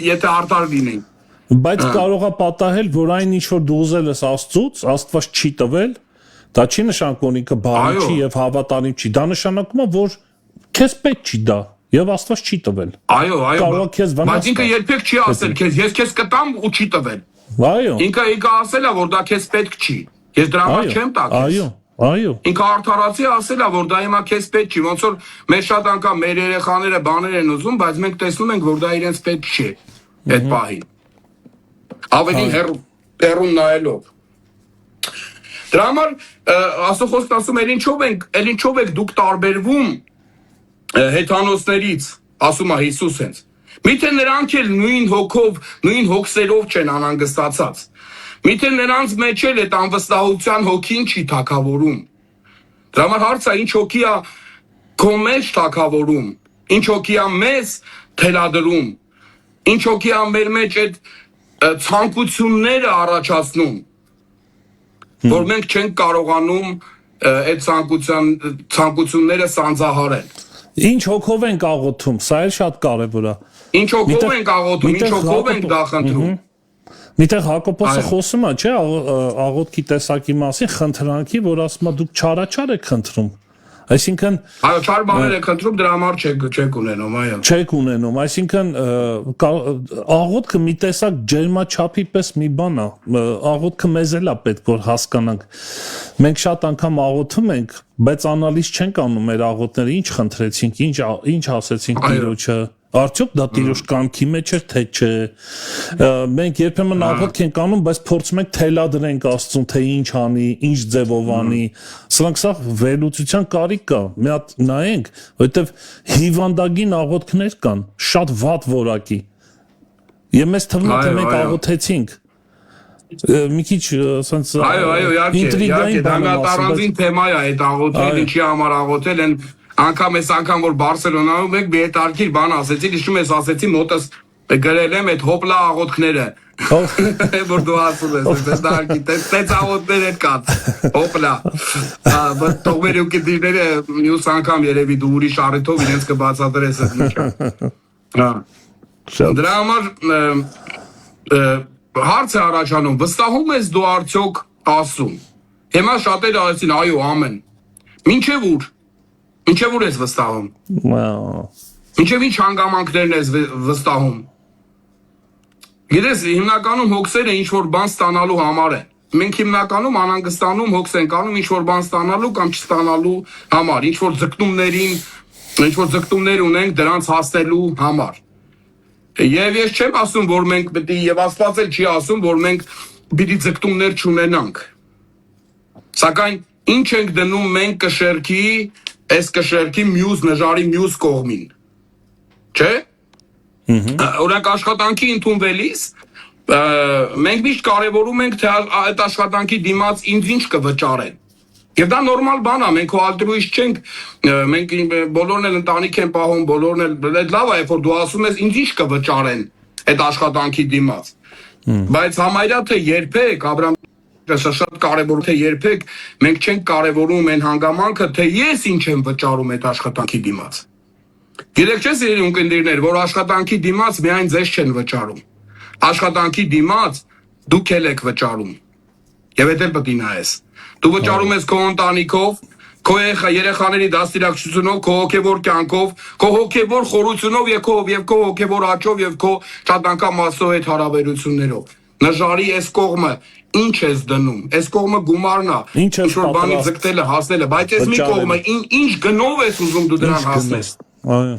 եթե արդար լինենք։ Բայց կարող է պատահել, որ այն ինչ որ դու ուզել ես Աստծուց, Աստված չի տվել, դա չի նշանակում, որ ինքը բան չի եւ հավատարիմ չի, դա նշանակում է, որ քեզ պետք չի դա։ Եվ Աստված չի տվել։ Այո, բայց ինքը երբեք չի ասել քեզ, ես քեզ կտամ ու չի տվել։ Այո։ Ինքը ասել է, որ դա քեզ պետք չի։ Ես դրա համար չեմ տա քեզ։ Այո։ Ինքը արդարացի ասել է, որ դա հիմա քեզ պետք չի, ոնց որ մեր շատ անգամ մեր երեխաները բաներ են ուզում, բայց մենք տեսնում ենք, որ դա իրենց պետք չի այդ պահին։ Ավելի հեռուն նայելով։ Դրա համար Աստծո խոսքն ասում է, ինչով եք դուք տարբերվում հեթանոսներից, ասում է Հիսուս հենց։ Միթե նրանք էլ նույն հոգով, նույն հոգսերով չեն անհանգստացած։ Միթե նրանց մեջ էլ այդ անվստահության հոգին չի թագավորում։ Դրա համար հարցը ինչ հոգի է քո մեջ թագավորում, ինչ հոգի է մեզ թելադրում, ինչ հոգի է մեր մեջ այդ ցանկությունները առաջացնում, որ մենք չենք կարողանում այդ ցանկությունները սանձահարել։ Ինչ հոգով ենք աղոթում, սա էլ շատ կարևոր է։ Ինչ հոգով ենք աղոթում, ինչ հոգով ենք դա խնդրում։ Միտեղ Հակոբոսը խոսում է, չէ, աղոթքի տեսակի մասին, խնդրանքի, որ ասում է դուք չարաչար եք խնդրում։ Այսինքն այո, չար բաներ եք խնդրում, դրա համար չեք ունենում, այո։ Չեք ունենում, այսինքն աղոթքը մի տեսակ ջերմաչափի պես մի բան է, աղոթքը մեզ էլ է պետք որ հասկանանք։ Մենք շատ անգամ աղոթում ենք, բայց անալիզ չենք անում մեր աղոթները, ինչ խնդրեցինք, ինչ ասեցինք Տիրոջը, արդյոք դա Տիրոջ կամքի մեջ էր, թե չէ։ Մենք երբեմն աղոթք ենք անում, բայց փորձում ենք թելադրենք Աստծուն, թե ինչ անի, ինչ ձևով անի։ Սրանք սա վերլուծության կարիք կա։ Մի հատ նայենք, որովհետև հիվանդագին աղոթքներ կան, շատ վատ որակի։ Եվ մեզ թվում է, թե մենք աղոթեցինք։ Մի քիչ ասենց այո, իհարկե, դանգատարանձին թեմա է այդ աղոթել, ինչի համար աղոթել են անգամ որ Բարսելոնայում եք մի հետարքիր բան ասեցի, հիշում ես ասեցի մոտս գրել եմ այդ հոպլա աղոթքները, որ դու ասում ես, հետարքի, տեց աղոթներ հետ կաց, հոպլա, բայց թող մեր ուկետիրները մյուս անգամ երևի դու ուրիշ առիթով իրենց կբացատրես այդ միջը։ Դրա համար հարց է առաջանում, վստահում ես դու արդյոք Աստծուն։ Հիմա շատերը ասեցին, այո, ամեն։ Մինչև ուր ես վստահում։ Մինչև ինչ հանգամանքներն ես վստահում։ Գիտես, հիմնականում հոգսերը ինչ որ բան ստանալու համար է։ Մենք հիմնականում անհանգստանում հոգս ենք անում ինչ որ բան ստանալու կամ չստանալու համար, ինչ որ ձգտումներ ունենք դրանց հասնելու համար։ Եվ ես չեմ ասում, որ մենք պետք է եւ Աստված էլ չի ասում, որ մենք պիտի ձգտումներ չունենանք։ Սակայն ինչ ենք դնում մենք կշերքի, այս կշերքի մյուս նժարի մյուս կողմին։ Չէ՞։ Օրինակ աշխատանքի ընդունվելիս մենք միշտ կարևորում ենք թե այդ աշխատանքի դիմաց ինձ ինչ կվճարեն։ Եվ դա նորմալ բան է, մենք ալտրուիստ չենք, մենք բոլորն էլ ընտանիք են պահում, բոլորն էլ լավ է, որ դու ասում ես ինձ ինչ կվճարեն այդ աշխատանքի դիմաց։ Բայց համարյա թե երբեք, Աբրամ շատ կարևոր թե երբեք մենք չենք կարևորում այն հանգամանքը, թե ես ինչ եմ վճարում այդ աշխատանքի դիմաց։ Գիտեք չէ՞ սիրելի ունկնդիրներ, որ աշխատանքի դիմաց միայն ձեզ չեն վճարում։ Աշխատանքի դիմաց դուք էլ եք վճարում։ Եվ դա պետք է նայես։ Դու վճարում ես քո ընտանիքով, քո երեխաների դաստիարակությունով, քո հոգևոր կյանքով, քո հոգևոր խորությունով եւ քո հոգևոր աճով եւ քո շատ անգամ Աստծո հետ հարաբերություններով։ Նժարի այս կողմը ինչ ես դնում։ Այս կողմը գումարն է, ինչ որ բանի ձգտելը, հասնելը, բայց այս մի կողմը ինչ գնով ես ուզում դու դրան հասնես։ Այո։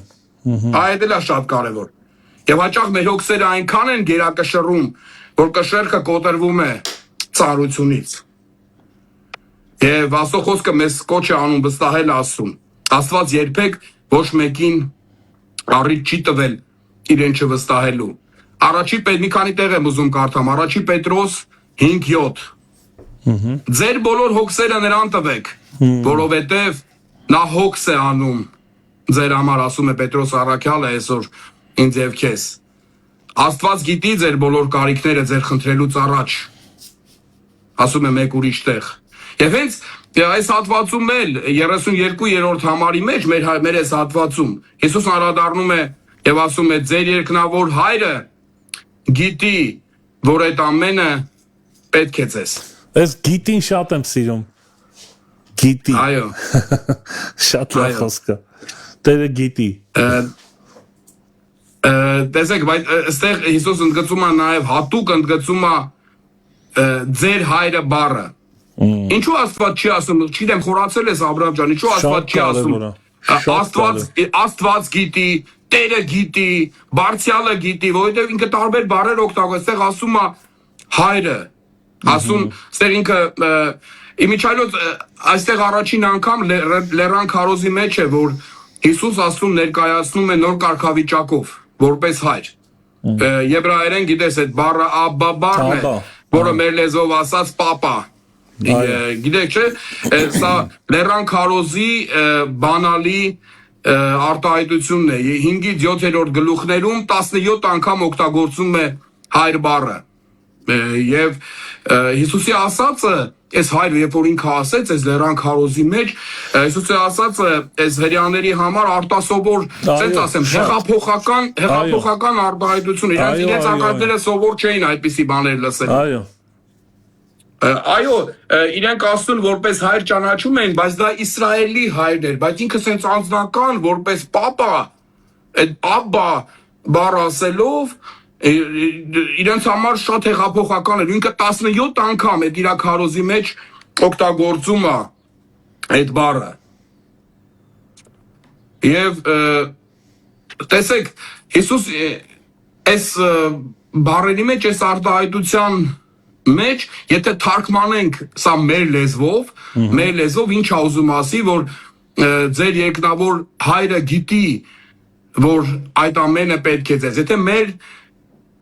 Այդ էլ է շատ կարևոր։ Եվ հաճախ մեր հոգսերը այնքան են գերակշռում, որ կշերքը կոտրվում է ծառությունից։ Եվ Աստծո խոսքը մեզ կոչ է անում վստահել Աստծուն։ Աստված երբեք ոչ մեկին առիթ չի տվել իրեն չվստահելու։ Առաջի մի քանի տեղ եմ ուզում կարդամ, առաջի Պետրոս 5:7։ Ձեր բոլոր հոգսերը նրան տվեք, որովհետև նա հոգս է անում ձեր համար, ասում է Պետրոս առաքյալը այսօր ինձ եւ քեզ։ Աստված գիտի ձեր բոլոր կարիքները ձեր խնդրելուց առաջ, ասում է մեկ ուրիշ տեղ։ Եվ հենց այս հատվածում էլ 32-րդ համարի մեջ մեր այս հատվածում Հիսուսն անդրադառնում է եւ ասում է ձեր երկնավոր հայրը գիտի, որ այդ ամենը պետք է ձեզ։ Այս գիտին շատ եմ սիրում։ Գիտի։ Այո։ Շատ լավ խոսք է։ Տերը գիտի։ Տեսեք, բայց այստեղ Հիսուս ընդգծում է նաեւ հատուկ ընդգծում է ձեր հայրը բառը։ Ինչու Աստված չի ասում, չգիտեմ, խորացել ես Աբրահամ ջան, ինչու Աստված չի ասում։ Աստված գիտի, Տերը գիտի, Բարձյալը գիտի, որովհետև ինքը տարբեր բառեր օգտագործում, այստեղ ասում է հայրը, ասում, այստեղ ինքը իմիջիայլոց այստեղ առաջին անգամ Լեռան քարոզի մեջ է, որ Հիսուս Աստծուն ներկայացնում է նոր կարգավիճակով, որպես հայր։ Եբրայերեն գիտես այդ բառը աբբա բառն է, որը մեր լեզվով ասած պապա։ Գիտեք չէ, սա Լեռան քարոզի բանալի արտահայտությունն է, 5-ից 7-րդ գլուխներում 17 անգամ օգտագործում է հայր բառը։ Եվ Հիսուսի ասածը, այս հայրը, երբ որ ինքը ասեց, այս Լեռան քարոզի մեջ, Հիսուսի ասածը այս հրեաների համար արտասովոր, ասենց ասեմ, հեղափոխական արտահայտություն, իրենց ակնկալները սովոր չէին այդպիսի բաներ լսել։ Այո, իրենք Աստծուն որպես հայր ճանաչում էին, բայց դա Իսրայելի հայրն էր, բայց ինքը սենց անձնական, որպես պապա, այդ աբբա բառ ասելով, իրենց համար շատ հեղափոխական էր, ինքը 17 անգամ այդ իր քարոզի մեջ օգտագործում է այդ բառը։ Եվ տեսեք, Հիսուս այս բառերի մեջ, այս արտահայտության մեջ, եթե թարգմանենք սա մեր լեզվով ինչ է ուզում ասի, որ ձեր երկնավոր հայրը գիտի, որ այդ ամենը պետք է ձեզ։ Եթե մեր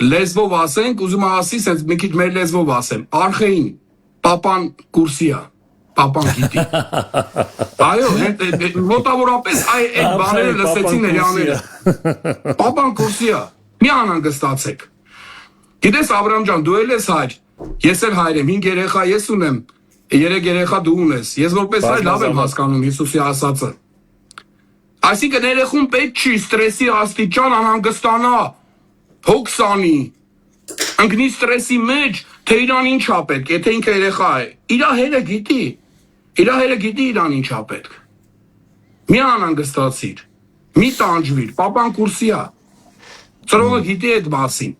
լեզվով ասենք, ուզում ասի, սենց մի քիչ մեր լեզվով ասեմ, արխեին, պապան կուրսի է, պապան գիտի։ Այո, մոտավորապես այդ բաները լսեցին հրեաները։ Պապան կուրսի է, մի անհանգստացեք։ Գիտես Աբրահամ ջան, դու էլ ես հայր, ես էլ հայր եմ, 5 երեխա ես ունեմ, 3 երեխա դու ունես, ես որպես հայր լավ եմ հասկանում Հիսուսի ասածը։ Այսինքն երեխուն պետք չի ստրեսի աստիճան անհանգստանա, հոգս անի, ընկնի ստրեսի մեջ, թե իրան ինչ ա պետք, եթե ինքը երեխա է, իր հերը գիտի իրան ինչ ա պետք։ Մի անհանգստացիր, մի տանջվիր, պապան կուրսի է, ծնողը գիտի այդ մասին,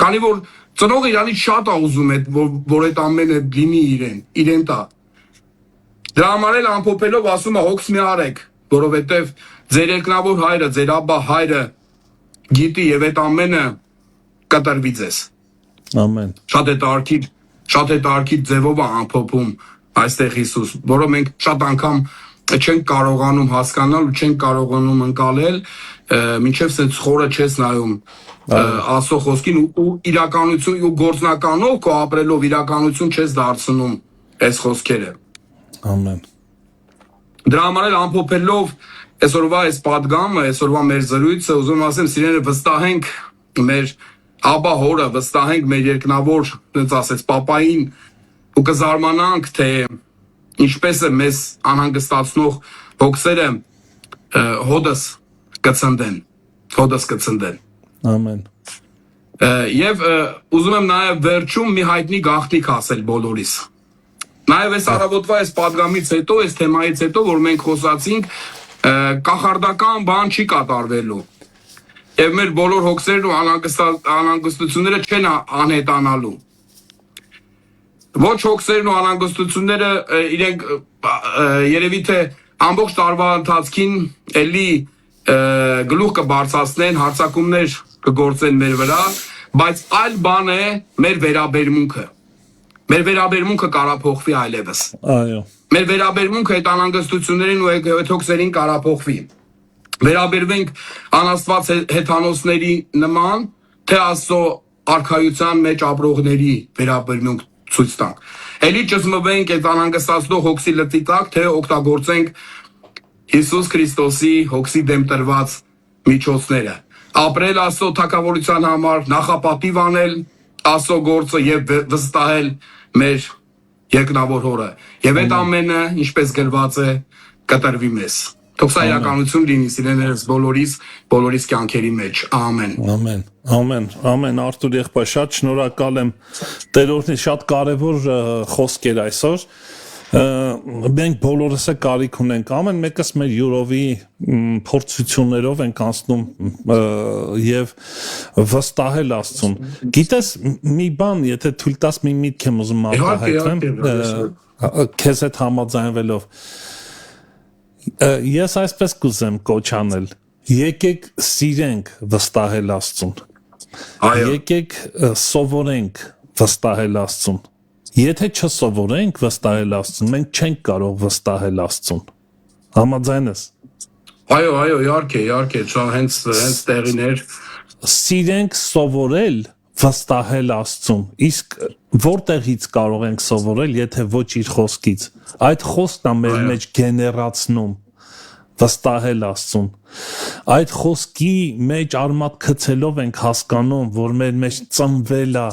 քանի որ ծնողը իրանից շատ ա ուզում է, որ այդ ամենը լինի իրեն տա։ Դրա համար էլ ամփոփելով ասում է հոգս մի արեք, որովհետև ձեր երկնավոր հայրը, ձեր աբբա հայրը գիտի եւ այդ ամենը կտրվի ձեզ։ Ամեն։ Շատ է տարքի ձևով է ամփոփում այստեղ Հիսուս, որը մենք շատ անգամ չենք կարողանում հասկանալ ու չենք կարողանում ընկալել, մինչև սենց խորը չես նայում Աստծո խոսքին ու իրականություն ու գործնականով քո ապրելով իրականություն չես դարձնում այս խոսքերը։ Ամեն։ Դրա համար էլ ամփոփելով այսօրվա այս պատգամը, այսօրվա մեր զրույցը, ուզում ասեմ, սիրելիներ, վստահենք մեր աբա հորը, վստահենք մեր երկնավոր, այնպես ասած, պապային ու կզարմանանք, թե ինչպես է մեզ անհանգստացնող հոգսերը հոդս կցնդեն։ Ամեն։ Եվ ուզում եմ նաև վերջում մի հայտնի գաղտնիք ասել բոլորիս։ Նաև այս առավոտվա այս պատգամից հետո, այս թեմայից հետո, որ մենք խոսացինք, կախարդական բան չի կատարվելու։ Եվ մեր բոլոր հոգսերն ու անհանգստությունները չեն անհետանալու։ Ոչ հոգսերն ու անհանգստությունները իրենք երևի թե ամբողջ տարվա ընթացքին էլի գլուխ կբարձրացնեն, հարձակումներ կգործեն մեր վրա, բայց այլ բան է մեր վերաբերմունքը։ Մեր վերաբերմունքը կարափոխվի այլևս։ Այո։ Մեր վերաբերմունքը այդ անհանգստություններին ու հոգսերին կարափոխվի։ Վերաբերվենք անաստված հեթանոսների նման, թե Աստծո արքայության մեջ ապրողների վերաբերմունք ցույց տանք։ Էլի ճզմվենք այդ անհանգստացնող հոգսի լծի տակ, թե օգտագործենք Հիսուս Քրիստոսի հոգսի դեմ տրված միջոցները։ Ապրել Աստծո թագավորության համար, նախապատիվ անել Աստծո գործը եւ վստահել մեր երկնավոր հորը։ Եվ այդ ամենը, ինչպես գրված է, կտրվի մեզ։ Թող սա իրականություն լինի սիրելիներս բոլորիս կյանքերի մեջ։ Ամեն։ Ամեն։ Ամեն։ Ամեն Արթուր եղբայր, շատ շնորհակալ եմ Տերորդի շատ կարևոր խոսքեր այսօր։ Մենք բոլորս կարիք ունենք, ամեն մեկս մեր յուրովի փորձություններով ենք անցնում եւ վստահել Աստծուն։ Գիտես մի բան, եթե թույլ տաս մի միտք եմ ուզում արտահայտեմ, քեզ հետ համաձայնվելով։ Ես այսպես կուզեմ կոչ անել. եկեք սիրենք վստահել Աստծուն։ Եկեք սովորենք վստահել Աստծուն։ Եթե չսովորենք վստահել Աստծուն, մենք չենք կարող վստահել Աստծուն։ Համաձայն ես։ Այո, իհարկե, հենց տեղիներ։ Սիրենք սովորել վստահել Աստծուն։ Իսկ որտեղից կարող ենք սովորել, եթե ոչ իր խոսքից։ Այդ խոսքն է մեր մեջ գեներացնում վստահել Աստծուն։ Այդ խոսքի մեջ արմատ գցելով ենք հասկանում, որ մեր մեջ ծնվել է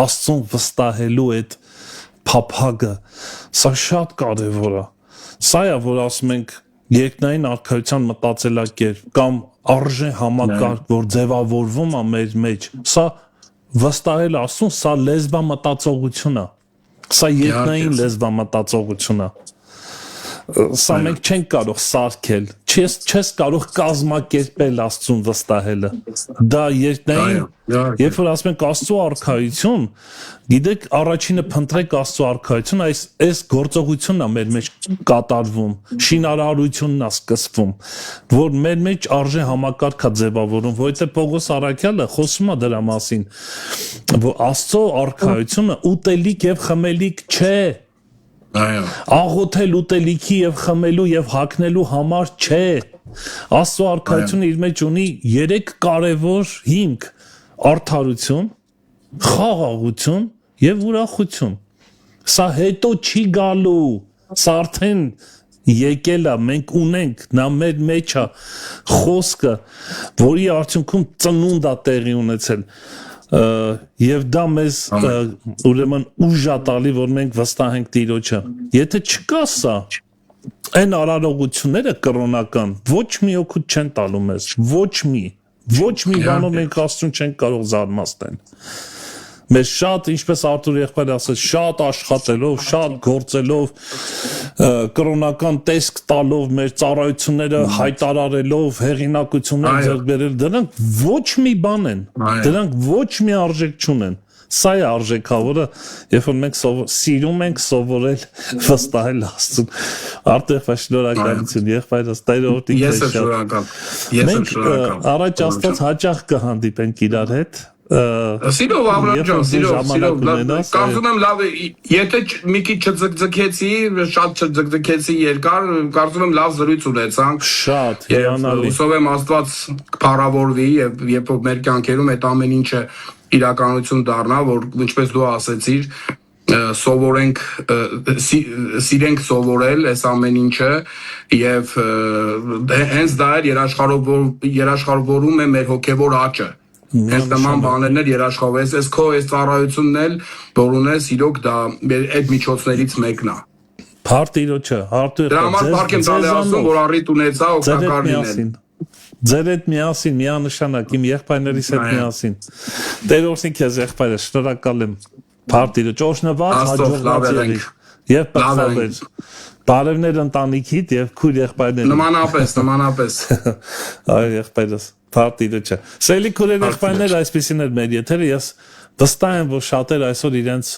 Աստծուն վստահելու այդ փափագը։ Սա շատ կարևոր է։ Սա է, որ ասում ենք երկնային արքայության մտածելակերպ կամ արժե համակարգ, որ ձևավորվում է մեր մեջ։ Սա վստահել Աստծուն, սա լեզվամտածողություն է։ Սա երկնային լեզվամտածողություն է։ Սա մենք չենք կարող սարքել, չես կարող կազմակերպել Աստծուն վստահելը։ Դա երկնային, երբ որ ասում ենք Աստծո արքայություն, գիտեք, առաջինը փնտրեք Աստծո արքայություն, այս գործողությունն է մեր մեջ կատարվում, շինարարությունն է սկսվում, որ մեր մեջ արժե համակարգ է ձևավորում, որովհետև Պողոս առաքյալը խոսում է դրա մասին, որ Աստծո արքայությունը ուտելիք եւ խմելիք չէ։ Աղոթել ուտելիքի եւ խմելու եւ հագնելու համար չէ։ Աստծո արքայությունը իր մեջ ունի 3 կարևոր հիմք՝ արդարություն, խաղաղություն եւ ուրախություն։ Սա հետո չի գալու, սա արդեն եկել է, մենք ունենք, նա մեր մեջ է խոսքը, որի արդյունքում ծնունդ է տեղի ունեցել։ Եվ դա մեզ ուրեմն ուժ է տալի, որ մենք վստահենք Տիրոջը։ Եթե չկա սա, այն արարողությունները կրոնական ոչ մի օգուտ չեն տալու մեզ, ոչ մի բանով մենք Աստծուն չենք կարող զարմացնել։ Մեր շատ, ինչպես Արթուր եղբայրը ասաց, շատ աշխատելով, շատ գործելով, կրոնական տեսք տալով, մեր ծառայությունները հայտարարելով, հեղինակություններ ձեռք բերել, դրանք ոչ մի բան են, դրանք ոչ մի արժեք չունեն։ Սա է արժեքավորը, երբ որ մենք սիրում ենք սովորել վստահել Աստծուն։ Արթուր, շնորհակալություն, եղբայրս, Տերորդի քեզ շատ։ Մենք առաջ Աստված հաճախ կհանդիպենք իրար հետ։ Սիրով Աբրահամ ջան, սիրով, կարծում եմ լավ է, եթե մի քիչ չձգձգեցի, շատ չձգձգեցի երկար, կարծում եմ լավ զրույց ունեցանք։ Շատ հիանալի։ Հուսով եմ Աստված կփառավորվի եւ երբ որ մեր կյանքերում այդ ամեն ինչը իրականություն դառնա, որ ինչպես դու ասեցիր, սովորենք, սիրենք սովորել այս ամեն ինչը եւ հենց դա է երաշխավորում է մեր հոգեվոր աճը։ Հենց նման բաներն էլ երաշխավորես, այս քո այս ծառայությունն էլ, որ ունես, իրոք դա այդ միջոցներից մեկն է։ Փառք Տիրոջը, Արթուր, դրա համար փառք եմ տալի Աստծուն, որ առիթ ունեցա օգտակար լինել։ Ձեր հետ միասին, միանշանակ, իմ եղբայրներիս հետ միասին։ Տերորդի քեզ եղբայրը, շնորհակալ եմ։ Փառք Տիրոջ, օրհնված, հաջողված եղեք։ Եվ պատվաբեր։ Բարևներ ընտանիքիդ եւ քույր եղբայրներին։ Նմանապես։ Այո, եղբայրս։ Փառք Տիրոջը։ Սելի քույր եղբայրներ, այսպեսին էր մեր եթերը, ես վստահ եմ, որ շատեր այսօր իրենց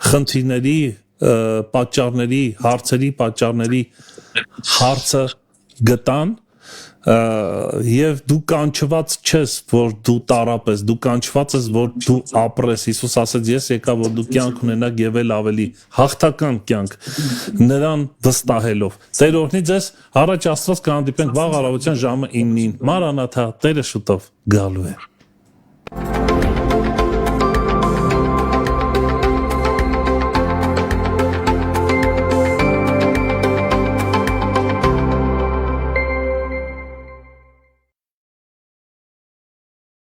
խնդիրների, պատճառների, հարցերի պատճառների հարցը գտան եւ դու կանչված չես, որ դու տարապես, դու կանչված ես, որ դու ապրես։ Հիսուս ասաց, ես եկա, որ դու կյանք ունենաք եւ էլ ավելի հաղթական կյանք, նրան վստահելով։ Տեր օրհնի ձեզ, առաջ Աստված կհանդիպենք վաղ առավոտյան ժամը 9-ին։ Մարանաթա, Տերը շուտով գալու է։